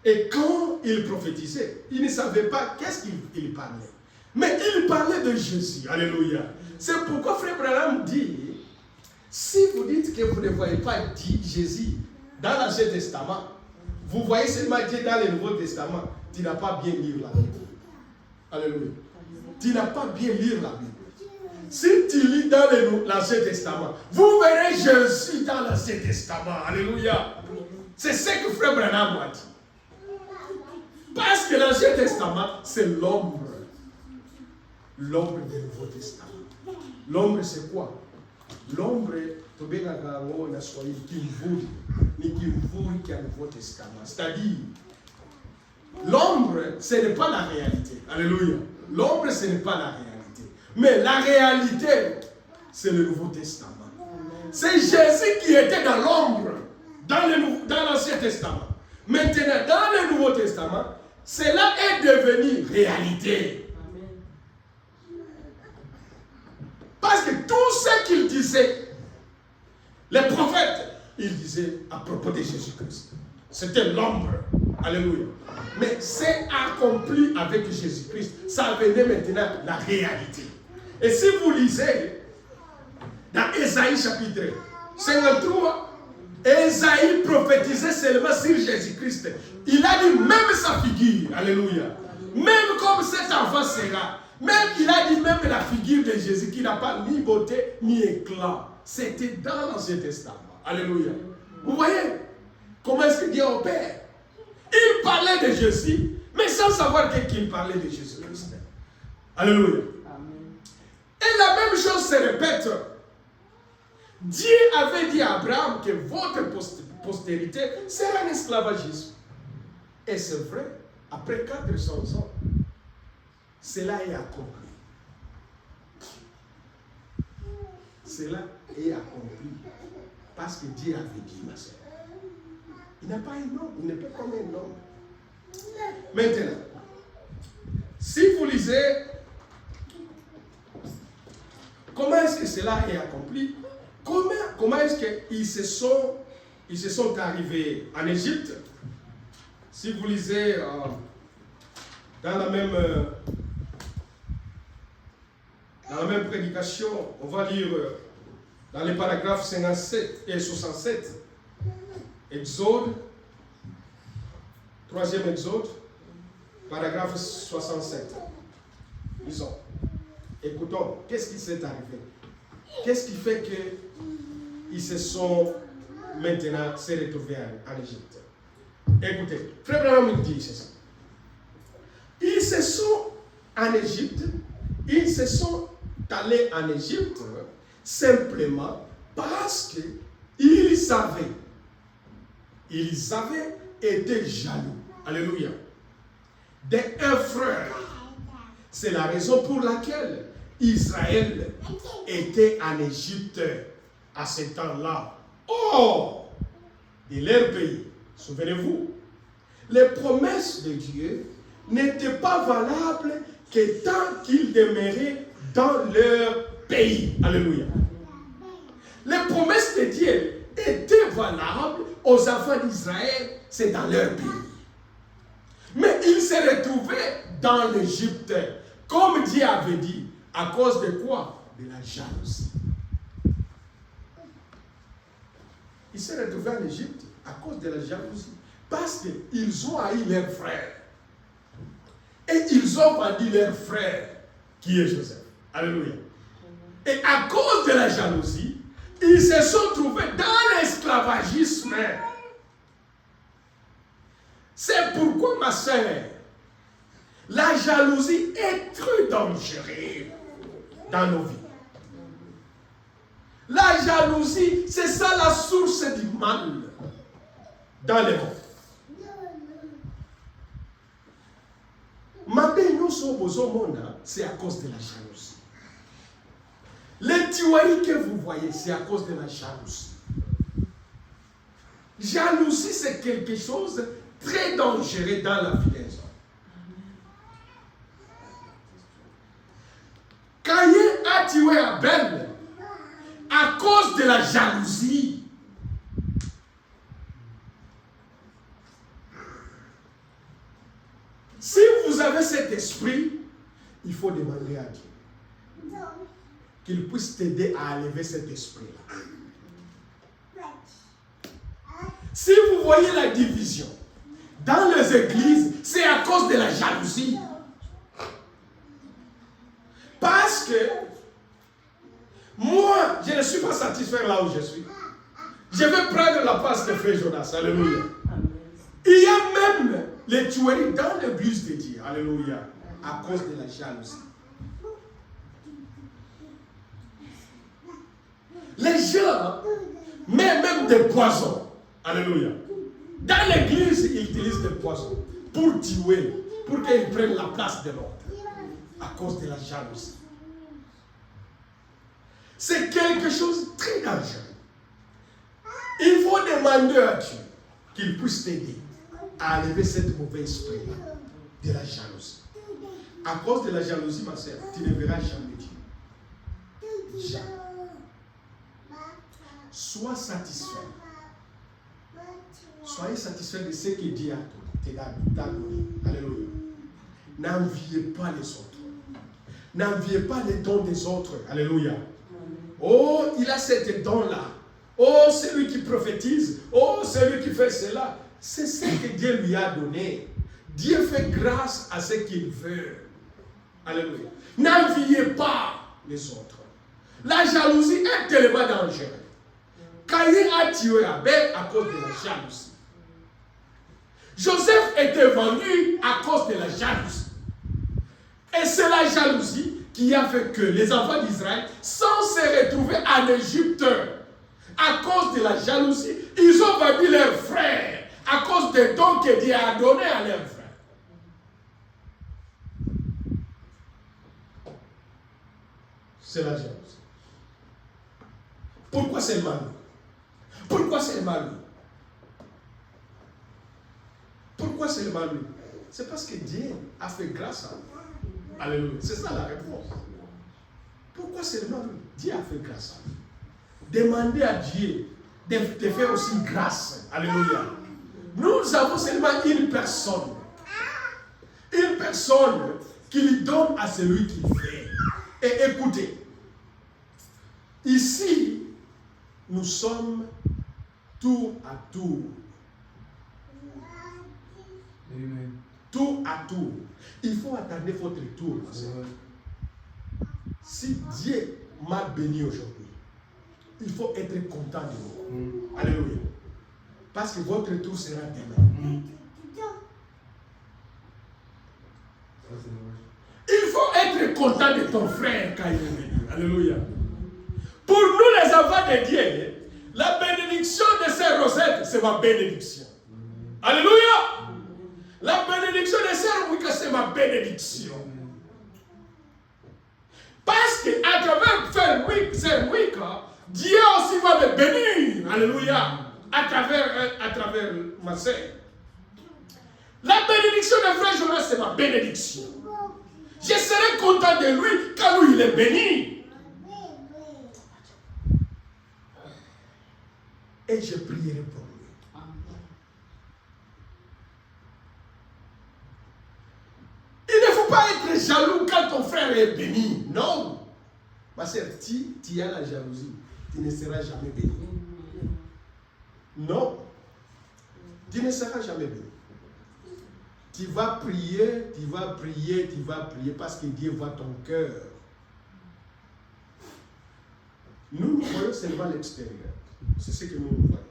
Et quand il prophétisait, il ne savait pas qu'est-ce qu'il parlait. Mais il parlait de Jésus. Alléluia. C'est pourquoi Frère Branham dit, si vous dites que vous ne voyez pas Jésus dans l'Ancien Testament, vous voyez seulement Dieu dans le Nouveau Testament, tu n'as pas bien lu la Bible. Alléluia. Tu n'as pas bien lu la Bible. Si tu lis dans l'Ancien Testament, vous verrez Jésus dans l'Ancien Testament. Alléluia. C'est ce que Frère Branham a dit. Parce que l'Ancien Testament, c'est l'ombre. L'ombre du Nouveau Testament. L'ombre, c'est quoi? L'ombre, c'est-à-dire, l'ombre, ce n'est pas la réalité. Alléluia. L'ombre, ce n'est pas la réalité. Mais la réalité, c'est le Nouveau Testament. C'est Jésus qui était dans l'ombre, dans l'Ancien Testament. Maintenant, dans le Nouveau Testament, cela est devenu réalité. Parce que tout ce qu'il disait, les prophètes, ils disaient à propos de Jésus-Christ. C'était l'ombre. Alléluia. Mais c'est accompli avec Jésus-Christ. Ça venait maintenant la réalité. Et si vous lisez dans Ésaïe chapitre 53, Ésaïe prophétisait seulement sur Jésus-Christ. Il a dit même sa figure. Alléluia. Même comme cet enfant sera. Même il a dit même la figure de Jésus qui n'a pas ni beauté ni éclat. C'était dans l'Ancien Testament. Alléluia. Vous voyez comment est-ce que Dieu opère? Il parlait de Jésus, mais sans savoir qu'il parlait de Jésus-Christ. Alléluia. Amen. Et la même chose se répète. Dieu avait dit à Abraham que votre postérité sera un esclavagisme. Et c'est vrai, après 400 ans, cela est accompli. Cela est accompli. Parce que Dieu avait dit, ma soeur. Il n'a pas un nom, il n'est pas comme un homme. Maintenant, si vous lisez comment est-ce que cela est accompli, comment est-ce qu'ils se sont arrivés en Égypte, si vous lisez dans la même prédication, on va lire dans les paragraphes 57 et 67, Exode, 3e Exode, paragraphe 67. Disons, écoutons, qu'est-ce qui s'est arrivé? Qu'est-ce qui fait qu'ils se sont maintenant se retrouvés en Égypte? Écoutez, Frère Branham dit, c'est ça. Ils se sont en Égypte, ils se sont allés en Égypte simplement parce qu'ils avaient été jaloux. Alléluia. D'un frère. C'est la raison pour laquelle Israël était en Égypte à ce temps-là. Hors de leur pays. Souvenez-vous, les promesses de Dieu n'étaient pas valables que tant qu'ils demeuraient dans leur pays. Alléluia. Les promesses de Dieu étaient valables aux enfants d'Israël, c'est dans leur pays. Mais ils se retrouvaient dans l'Égypte, comme Dieu avait dit, à cause de quoi? De la jalousie. Ils se retrouvaient en Égypte à cause de la jalousie. Parce qu'ils ont haï leur frère. Et ils ont vendu leur frère, qui est Joseph. Alléluia. Et à cause de la jalousie, ils se sont trouvés dans l'esclavagisme. C'est pourquoi, ma sœur, la jalousie est très dangereuse dans nos vies. La jalousie, c'est ça la source du mal dans le monde. C'est à cause de la jalousie. Les tueries que vous voyez, c'est à cause de la jalousie. Jalousie, c'est quelque chose de très dangereux dans la vie des hommes. Caïn a tué Abel à cause de la jalousie. vous avez cet esprit, il faut demander à Dieu qu'il puisse t'aider à enlever cet esprit-là. Si vous voyez la division dans les églises, c'est à cause de la jalousie. Parce que moi, je ne suis pas satisfait là où je suis. Je vais prendre la place de Frère Jonas. Alléluia. Il y a même les tueries dans l'église de Dieu. Alléluia. À cause de la jalousie. Les gens mettent même des poisons. Alléluia. Dans l'église, ils utilisent des poisons pour tuer, pour qu'ils prennent la place de l'autre. À cause de la jalousie. C'est quelque chose de très dangereux. Il faut demander à Dieu qu'il puisse t'aider à enlever cette mauvais esprit-là de la jalousie. À cause de la jalousie, ma sœur, tu ne verras jamais Dieu. Jamais. Sois satisfait. Soyez satisfait de ce que Dieu t'a donné. Alléluia. N'enviez pas les autres. N'enviez pas les dons des autres. Alléluia. Oh, il a cet don-là. Oh, celui qui prophétise. Oh, celui qui fait cela. C'est ce que Dieu lui a donné. Dieu fait grâce à ce qu'il veut. Alléluia. N'enviez pas les autres. La jalousie est tellement dangereuse. Caïn a tué Abel à cause de la jalousie. Joseph était vendu à cause de la jalousie. Et c'est la jalousie qui a fait que les enfants d'Israël, sans se retrouver en Égypte, à cause de la jalousie, ils ont vendu leurs frères à cause des dons que Dieu a donnés à leurs frères. C'est la jalousie. Pourquoi c'est mal? Pourquoi c'est mal? Pourquoi c'est mal? C'est parce que Dieu a fait grâce à nous. Alléluia. C'est ça la réponse. Pourquoi c'est mal? Dieu a fait grâce à nous. Demandez à Dieu de faire aussi grâce. Alléluia. Nous avons seulement une personne. Une personne qui lui donne à celui qui fait. Et écoutez, ici, nous sommes tour à tour. Amen. Tour à tour. Il faut attendre votre tour. Si Dieu m'a béni aujourd'hui, il faut être content de vous. Alléluia. Parce que votre tour sera demain. Il faut être content de ton frère quand il est béni. Alléluia. Pour nous les enfants de Dieu, la bénédiction de ces rosettes, c'est ma bénédiction. Alléluia. La bénédiction de ces Wicca, c'est ma bénédiction. Parce qu'à travers ces Wicca, Dieu aussi va me bénir. Alléluia. À travers ma sœur. La bénédiction de frère Jonas, c'est ma bénédiction. Je serai content de lui quand lui il est béni. Et je prierai pour lui. Il ne faut pas être jaloux quand ton frère est béni. Non. Ma sœur, tu as la jalousie. Tu ne seras jamais béni. Non. Tu ne seras jamais béni. Tu vas prier, tu vas prier, tu vas prier parce que Dieu voit ton cœur. Nous voyons seulement l'extérieur. C'est ce que nous voyons.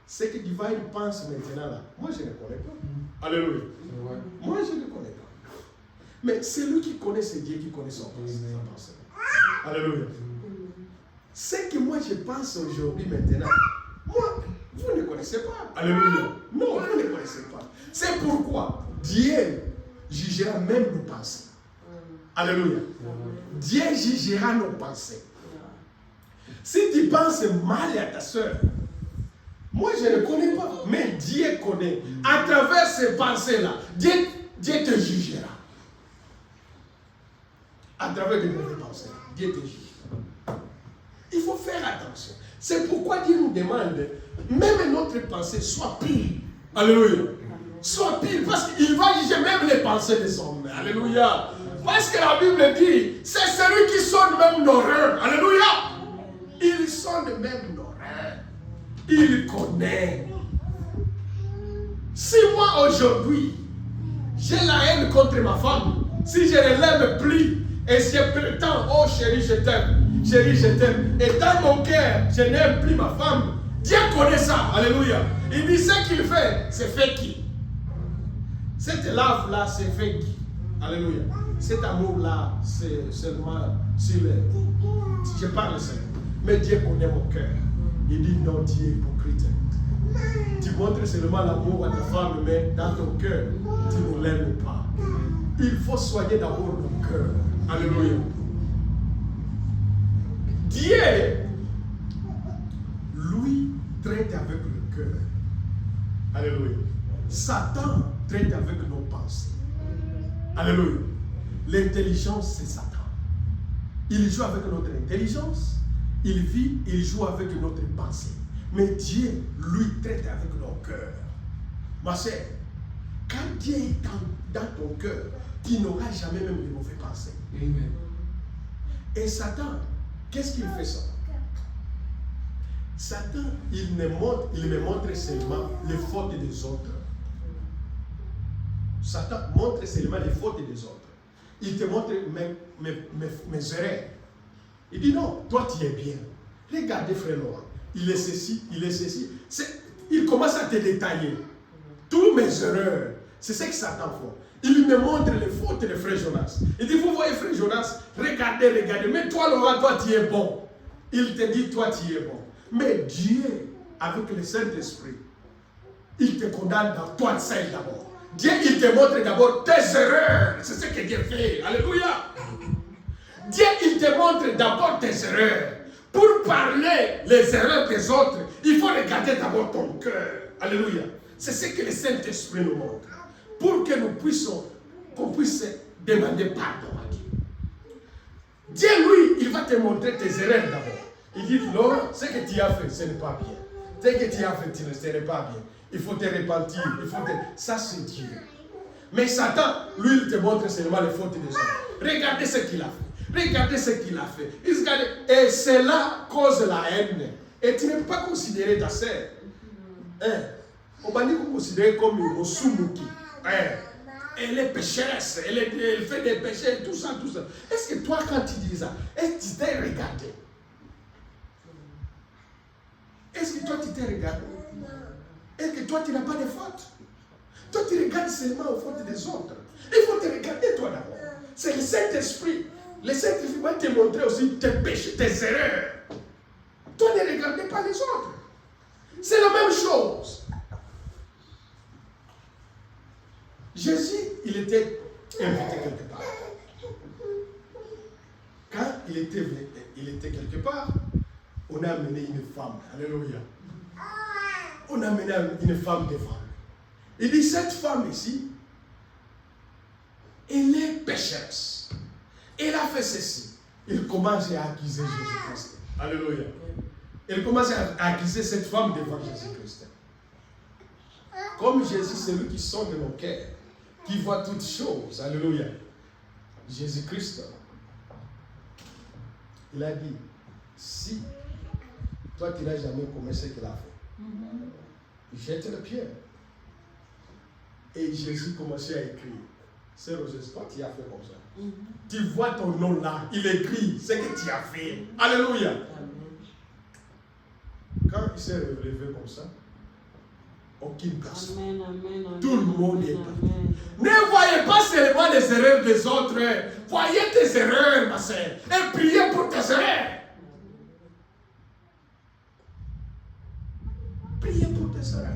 Ce que Dieu pense maintenant là, moi je ne connais pas. Alléluia. Moi je ne connais pas. Mais c'est lui qui connaît, c'est Dieu qui connaît son pensée. Alléluia. Ce que moi je pense aujourd'hui maintenant, moi, vous ne connaissez pas. Alléluia. Non, vous ne connaissez pas. C'est pourquoi Dieu jugera même nos pensées. Alléluia. Dieu jugera nos pensées. Si tu penses mal à ta soeur, moi je ne connais pas, mais Dieu connaît. À travers ces pensées-là, Dieu te jugera. À travers de mauvaises pensées, Dieu te jugera. Il faut faire attention. C'est pourquoi Dieu nous demande, même notre pensée soit pure. Alléluia. sont pires parce qu'il va juger même les pensées des hommes. Alléluia. Parce que la Bible dit, c'est celui qui sonde même nos reins. Alléluia. Il sonde même nos reins. Il connaît. Si moi aujourd'hui, j'ai la haine contre ma femme, si je ne l'aime plus et si je prétends, oh chérie, je t'aime, et dans mon cœur, je n'aime plus ma femme, Dieu connaît ça. Alléluia. Il dit ce qu'il fait, c'est fake. Cette lave-là, c'est fake. Alléluia. Cet amour-là, c'est seulement sur les... Je parle seulement. Mais Dieu connaît mon cœur. Il dit non, tu es hypocrite. Tu montres seulement l'amour à ta femme, mais dans ton cœur, tu ne l'aimes pas. Il faut soigner d'abord le cœur. Alléluia. Dieu, lui, traite avec le cœur. Alléluia. Satan traite avec nos pensées. Alléluia. L'intelligence, c'est Satan. Il joue avec notre intelligence. Il vit, il joue avec notre pensée. Mais Dieu, lui, traite avec nos cœurs. Ma sœur, quand Dieu est dans ton cœur, tu n'auras jamais même de mauvaises pensées. Amen. Et Satan, qu'est-ce qu'il fait ça? Satan, il me montre seulement les fautes des autres. Satan montre seulement les fautes des autres. Il te montre mes erreurs. Il dit non, toi tu es bien. Regardez frère Laurent, il est ceci, il est ceci. Il commence à te détailler. Tous mes erreurs, c'est ce que Satan fait. Il me montre les fautes de frère Jonas. Il dit, vous voyez frère Jonas, regardez, mais toi Laurent, toi tu es bon. Il te dit, toi tu es bon. Mais Dieu, avec le Saint-Esprit, il te condamne dans toi seul d'abord. Dieu, il te montre d'abord tes erreurs. C'est ce que Dieu fait. Alléluia. Dieu, il te montre d'abord tes erreurs. Pour parler les erreurs des autres, il faut regarder d'abord ton cœur. Alléluia. C'est ce que le Saint-Esprit nous montre. Pour que nous puissions, qu'on puisse demander pardon à Dieu. Dieu, lui, il va te montrer tes erreurs d'abord. Il dit, Laurent, ce que tu as fait, ce n'est pas bien. Ce que tu as fait, ce n'est pas bien. Il faut te repentir. Ça, c'est Dieu. Mais Satan, lui, il te montre seulement les fautes des hommes. Regardez ce qu'il a fait. Regardez ce qu'il a fait. Et cela cause la haine. Et tu ne peux pas considérer ta sœur. On va dire qu'on considère comme une Osumuki. Elle est pécheresse. Elle fait des péchés, tout ça. Est-ce que toi, quand tu dis ça, est-ce que tu t'es regardé? Est-ce que toi, tu t'es regardé? Est-ce que toi, tu n'as pas de faute? Toi, tu regardes seulement aux fautes des autres. Il faut te regarder toi d'abord. C'est le Saint-Esprit. Le Saint-Esprit va te montrer aussi tes péchés, tes erreurs. Toi, ne regardez pas les autres. C'est la même chose. Jésus, il était invité quelque part. Quand il était quelque part, on a amené une femme. Alléluia. On a amené une femme devant lui. Il dit, cette femme ici, elle est pécheresse. Elle a fait ceci. Il commence à accuser Jésus-Christ. Alléluia. Il commence à accuser cette femme devant Jésus-Christ. Comme Jésus, c'est lui qui sonde nos cœurs, qui voit toutes choses. Alléluia. Jésus-Christ, il a dit, si toi tu n'as jamais commis ce qu'il a fait, jette la pierre. Et Jésus commençait à écrire. C'est Roger, toi tu as fait comme ça. Tu vois ton nom là, il écrit ce que tu as fait. Alléluia. Quand il s'est relevé comme ça, aucune personne. Tout le monde est parti. Ne voyez pas seulement les erreurs des autres. Voyez tes erreurs, ma sœur. Et priez pour tes erreurs. Priez pour tes erreurs.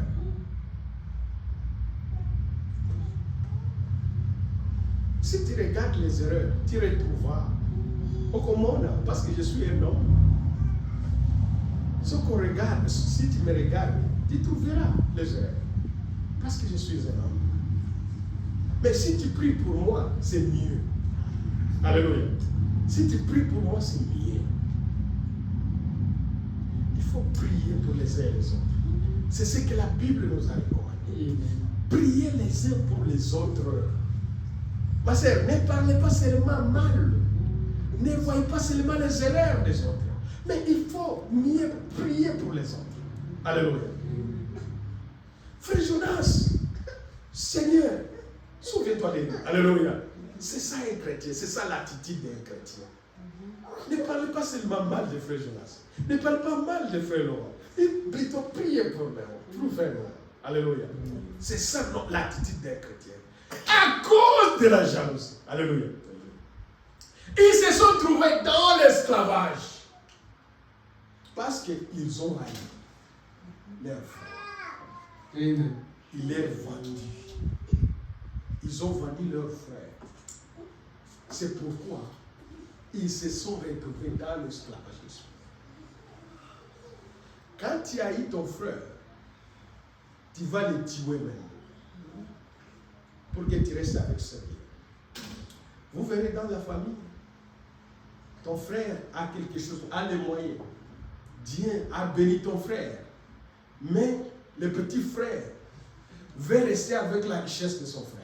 Si tu regardes les erreurs, tu retrouveras. Au commun, parce que je suis un homme. Ce qu'on regarde, si tu me regardes, tu trouveras les erreurs. Parce que je suis un homme. Mais si tu pries pour moi, c'est mieux. Alléluia. Si tu pries pour moi, c'est mieux. Il faut prier pour les uns et les autres. C'est ce que la Bible nous a recommandé. Priez les uns pour les autres. Ma sœur, ne parlez pas seulement mal. Ne voyez pas seulement les erreurs des autres. Mais il faut mieux prier pour les autres. Alléluia. Frère Jonas, Seigneur, souviens-toi de nous. Alléluia. C'est ça un chrétien, c'est ça l'attitude d'un chrétien. Ne parlez pas seulement mal de frère Jonas. Ne parlez pas mal de frère Laurent. Et plutôt priez pour frère Laurent. Alléluia. C'est ça l'attitude d'un chrétien. À cause de la jalousie. Alléluia. Ils se sont trouvés dans l'esclavage. Parce qu'ils ont haï leur frère. Amen. Ils les ont vendus. Ils ont vendu leur frère. C'est pourquoi ils se sont retrouvés dans l'esclavagisme. Quand tu haïs ton frère, tu vas le tuer même. Pour que tu restes avec ce bien. Vous verrez dans la famille, ton frère a quelque chose, a les moyens. Dieu a béni ton frère. Mais le petit frère veut rester avec la richesse de son frère.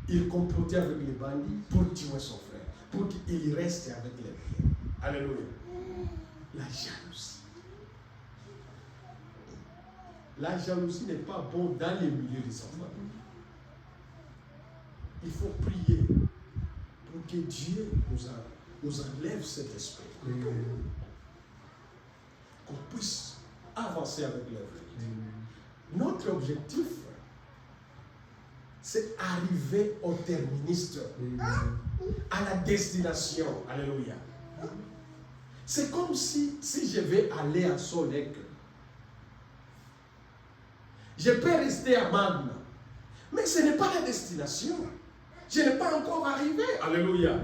Il complotait avec les bandits pour tuer son frère, pour qu'il reste avec les biens. Alléluia. La jalousie. La jalousie n'est pas bonne dans les milieux des enfants. Il faut prier pour que Dieu nous enlève cet esprit. Qu'on puisse avancer avec l'œuvre. Notre objectif, c'est arriver au terministe, à la destination. Alléluia. C'est comme si je vais aller à Solec. Je peux rester à Magna, mais ce n'est pas la destination. Je n'ai pas encore arrivé. Alléluia.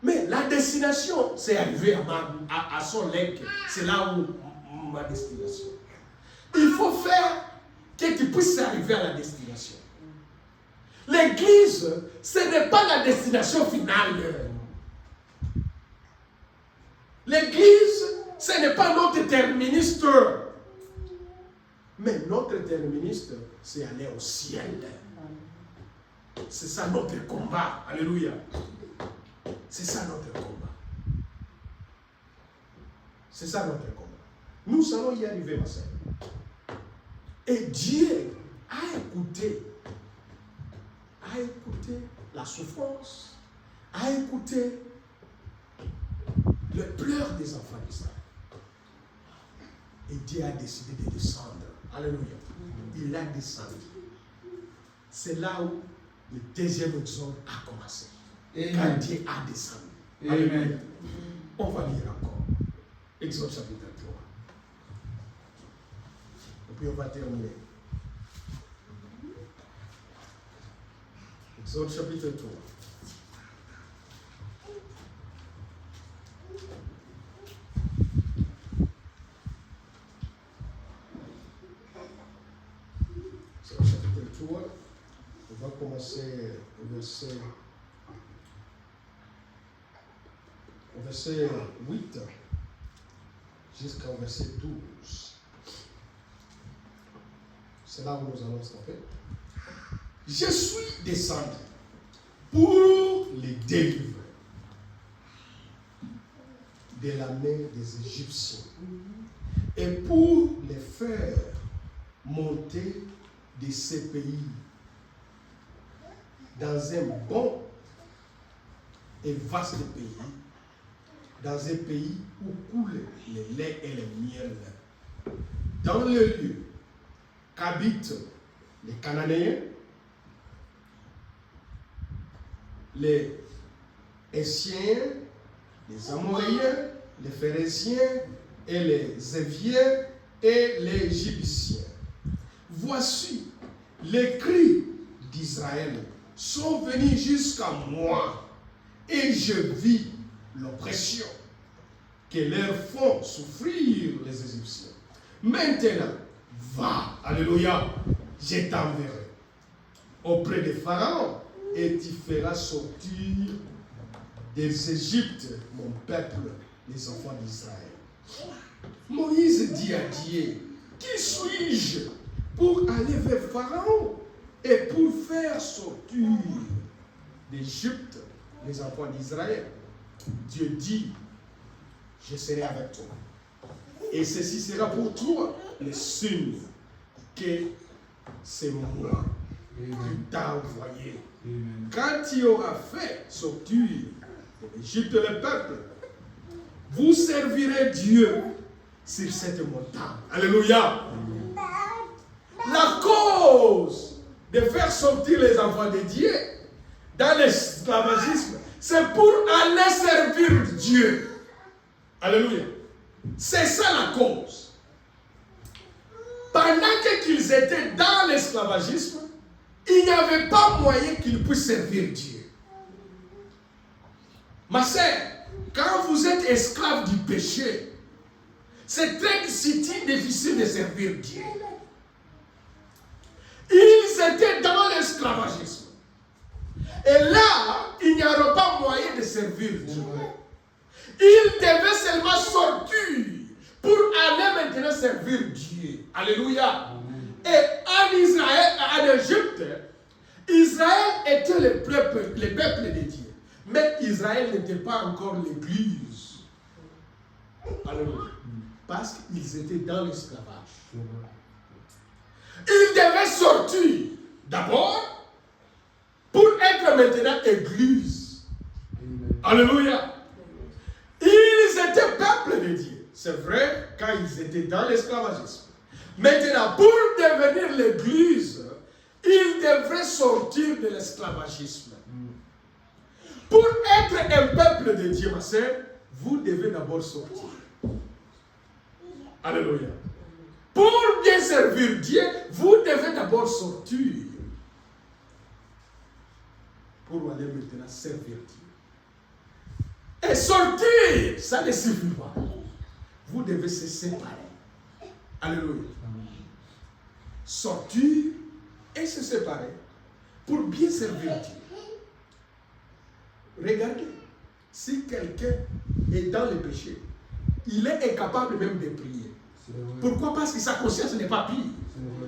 Mais la destination, c'est arriver à Solec. C'est là où ma destination. Il faut faire que tu puisses arriver à la destination. L'église, ce n'est pas la destination finale. L'église, ce n'est pas notre terministe. Mais notre terministe, c'est aller au ciel. C'est ça notre combat. Alléluia. C'est ça notre combat. C'est ça notre combat. Nous allons y arriver, ma sœur. Et Dieu a écouté la souffrance, a écouté le pleur des enfants d'Israël. Et Dieu a décidé de descendre. Alléluia. Il a descendu. C'est là où le deuxième exode a commencé. Amen. Quand Dieu a descendu. Alléluia. Amen. On va lire encore. Exode chapitre 3. Et puis on va terminer. Exode chapitre 3. Exode chapitre 3. On va commencer au verset 8 jusqu'au verset 12. C'est là où nous allons stopper. Je suis descendu pour les délivrer de la main des Égyptiens et pour les faire monter de ces pays dans un bon et vaste pays, dans un pays où coule le lait et le miel, dans le lieu qu'habitent les Cananéens, les Hessiens, les Amoréens, les Phéréziens et les Éviens et les Jébusiens. Voici, les cris d'Israël sont venus jusqu'à moi et je vis l'oppression que leur font souffrir les Égyptiens. Maintenant, va, alléluia, je t'enverrai auprès de Pharaon et tu feras sortir des Égyptes mon peuple, les enfants d'Israël. Moïse dit à Dieu, qui suis-je pour aller vers Pharaon et pour faire sortir d'Égypte les enfants d'Israël. Dieu dit, je serai avec toi. Et ceci sera pour toi le signe que c'est moi qui t'a envoyé. Quand tu auras fait sortir de l'Égypte le peuple, vous servirez Dieu sur cette montagne. Alléluia. La cause de faire sortir les enfants de Dieu dans l'esclavagisme, c'est pour aller servir Dieu. Alléluia. C'est ça la cause. Pendant qu'ils étaient dans l'esclavagisme, il n'y avait pas moyen qu'ils puissent servir Dieu. Ma sœur, quand vous êtes esclave du péché, c'est très difficile de servir Dieu. Ils étaient dans l'esclavagisme. Et là, il n'y aura pas moyen de servir Dieu. Ils devaient seulement sortir pour aller maintenant servir Dieu. Alléluia. Et en Israël, en Égypte, Israël était le peuple de Dieu. Mais Israël n'était pas encore l'église. Alléluia. Parce qu'ils étaient dans l'esclavage. Ils devaient sortir d'abord pour être maintenant église. Alléluia. Ils étaient peuple de Dieu. C'est vrai quand ils étaient dans l'esclavagisme. Maintenant, pour devenir l'église, ils devraient sortir de l'esclavagisme. Pour être un peuple de Dieu, ma sœur, vous devez d'abord sortir. Alléluia. Pour bien servir Dieu, vous devez d'abord sortir. Pour aller maintenant servir Dieu. Et sortir, ça ne suffit pas. Vous devez se séparer. Alléluia. Sortir et se séparer pour bien servir Dieu. Regardez, si quelqu'un est dans le péché, il est incapable même de prier. Pourquoi? Parce que sa conscience n'est pas pure.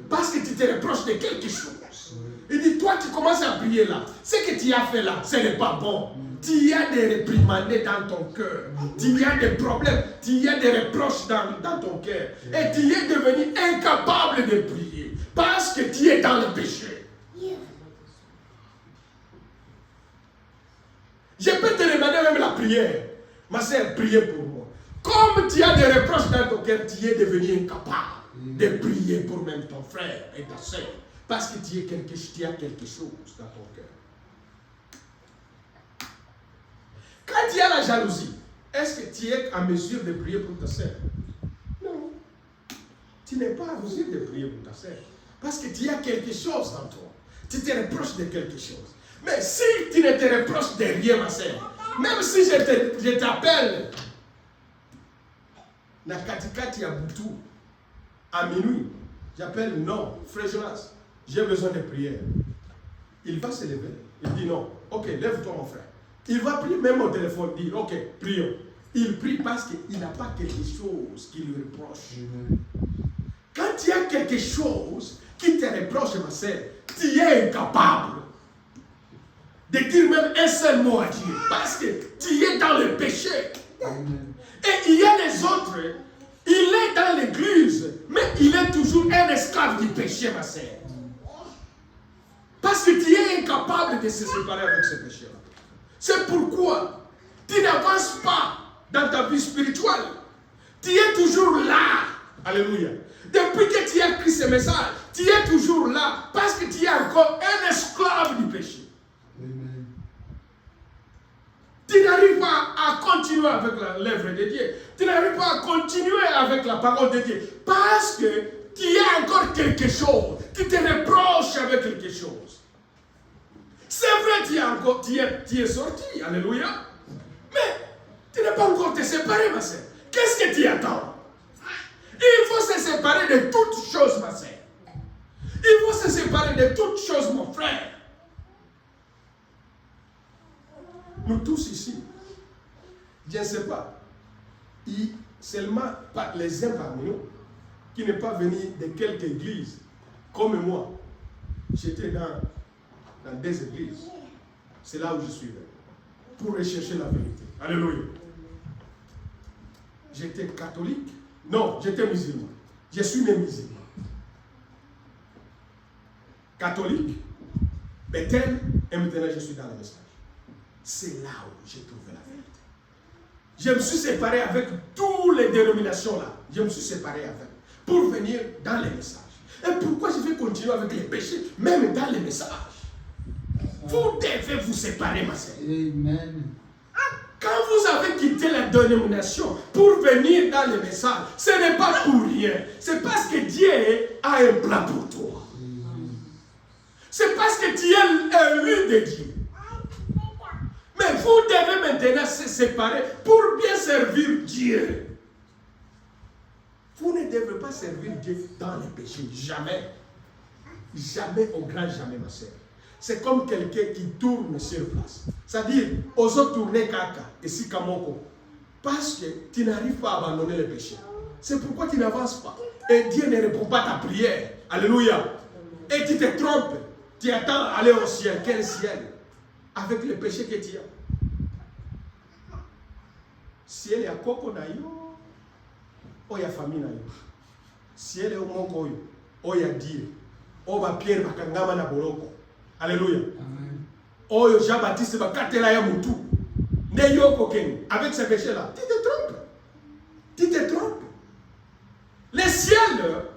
Parce que tu te reproches de quelque chose. Il dit, toi, tu commences à prier là. Ce que tu as fait là, ce n'est pas bon. Tu as des réprimandés dans ton cœur. Tu as des problèmes. Tu as des reproches dans ton cœur. Et tu es devenu incapable de prier. Parce que tu es dans le péché. Je peux te demander même la prière. Ma sœur, priez pour moi. Comme tu as des reproches dans ton cœur, tu es devenu incapable de prier pour même ton frère et ta sœur. Parce que tu as quelque chose dans ton cœur. Quand tu as la jalousie, est-ce que tu es en mesure de prier pour ta sœur? Non. Tu n'es pas en mesure de prier pour ta sœur. Parce que tu as quelque chose dans toi. Tu te reproches de quelque chose. Mais si tu ne te reproches de rien, ma sœur, même si je t'appelle na katikati ya butu à minuit, j'appelle non, frère Jonas, j'ai besoin de prière. Il va se lever, il dit non, ok, lève-toi mon frère. Il va prier même au téléphone, dire ok, prions. Il prie parce qu'il n'a pas quelque chose qui lui reproche. Quand tu as quelque chose qui te reproche, ma sœur, tu es incapable de dire même un seul mot à Dieu. Parce que tu es dans le péché. Et il y a les autres, il est dans l'église, mais il est toujours un esclave du péché, ma sœur. Parce que tu es incapable de se séparer avec ce péché-là. C'est pourquoi tu n'avances pas dans ta vie spirituelle. Tu es toujours là. Alléluia. Depuis que tu as écrit ce message, tu es toujours là parce que tu es encore un esclave du péché. Amen. Tu n'arrives pas à continuer avec l'œuvre de Dieu. Tu n'arrives pas à continuer avec la parole de Dieu parce que tu as encore quelque chose. Tu te reproches avec quelque chose. C'est vrai, tu es sorti. Alléluia. Mais tu n'es pas encore te séparé, ma sœur. Qu'est-ce que tu attends? Il faut se séparer de toutes choses, ma sœur. Il faut se séparer de toutes choses, mon frère. Nous tous ici, je ne sais pas, seulement les uns parmi nous qui n'est pas venu de quelque église comme moi, j'étais dans des églises. C'est là où je suis venu. Pour rechercher la vérité. Alléluia. J'étais catholique. Non, j'étais musulman. Je suis né musulman. Catholique, Bethel, et maintenant je suis dans le message. C'est là où j'ai trouvé la vérité. Je me suis séparé avec toutes les dénominations là. Je me suis séparé avec. Pour venir dans les messages. Et pourquoi je vais continuer avec les péchés, même dans les messages? Vous devez vous séparer, ma sœur. Amen. Quand vous avez quitté la dénomination pour venir dans les messages, ce n'est pas pour rien. C'est parce que Dieu a un plan pour toi. C'est parce que tu es élu de Dieu. Mais vous devez maintenant se séparer pour bien servir Dieu. Vous ne devez pas servir Dieu dans les péchés. Jamais. Jamais, au grand jamais, ma sœur. C'est comme quelqu'un qui tourne sur place. C'est-à-dire, osons tourner caca et si kamoko. Parce que tu n'arrives pas à abandonner le péché. C'est pourquoi tu n'avances pas. Et Dieu ne répond pas à ta prière. Alléluia. Et tu te trompes. Tu attends aller au ciel. Quel ciel? Avec le péché que tu as. Ciel ya koko na yo. Oya famille na yo. Ciel ya moko yo. Oya Dieu. Oba Pierre bakangama na boloko. Alléluia. Amen. Oyo Jean-Baptiste bakatela ya mutu. Ne yo kokeni. Avec ce péché là. Tu te trompes. Tu te trompes. Le ciel,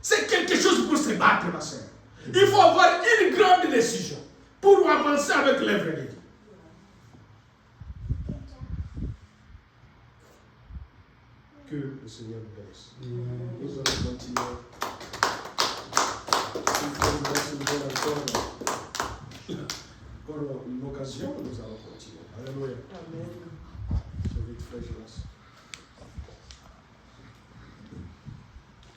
c'est quelque chose pour se battre, ma soeur. Il faut avoir une grande décision pour avancer avec l'œuvre de Dieu. Que le Seigneur nous bénisse. Nous allons continuer. Encore une occasion, nous allons continuer. Alléluia. Amen.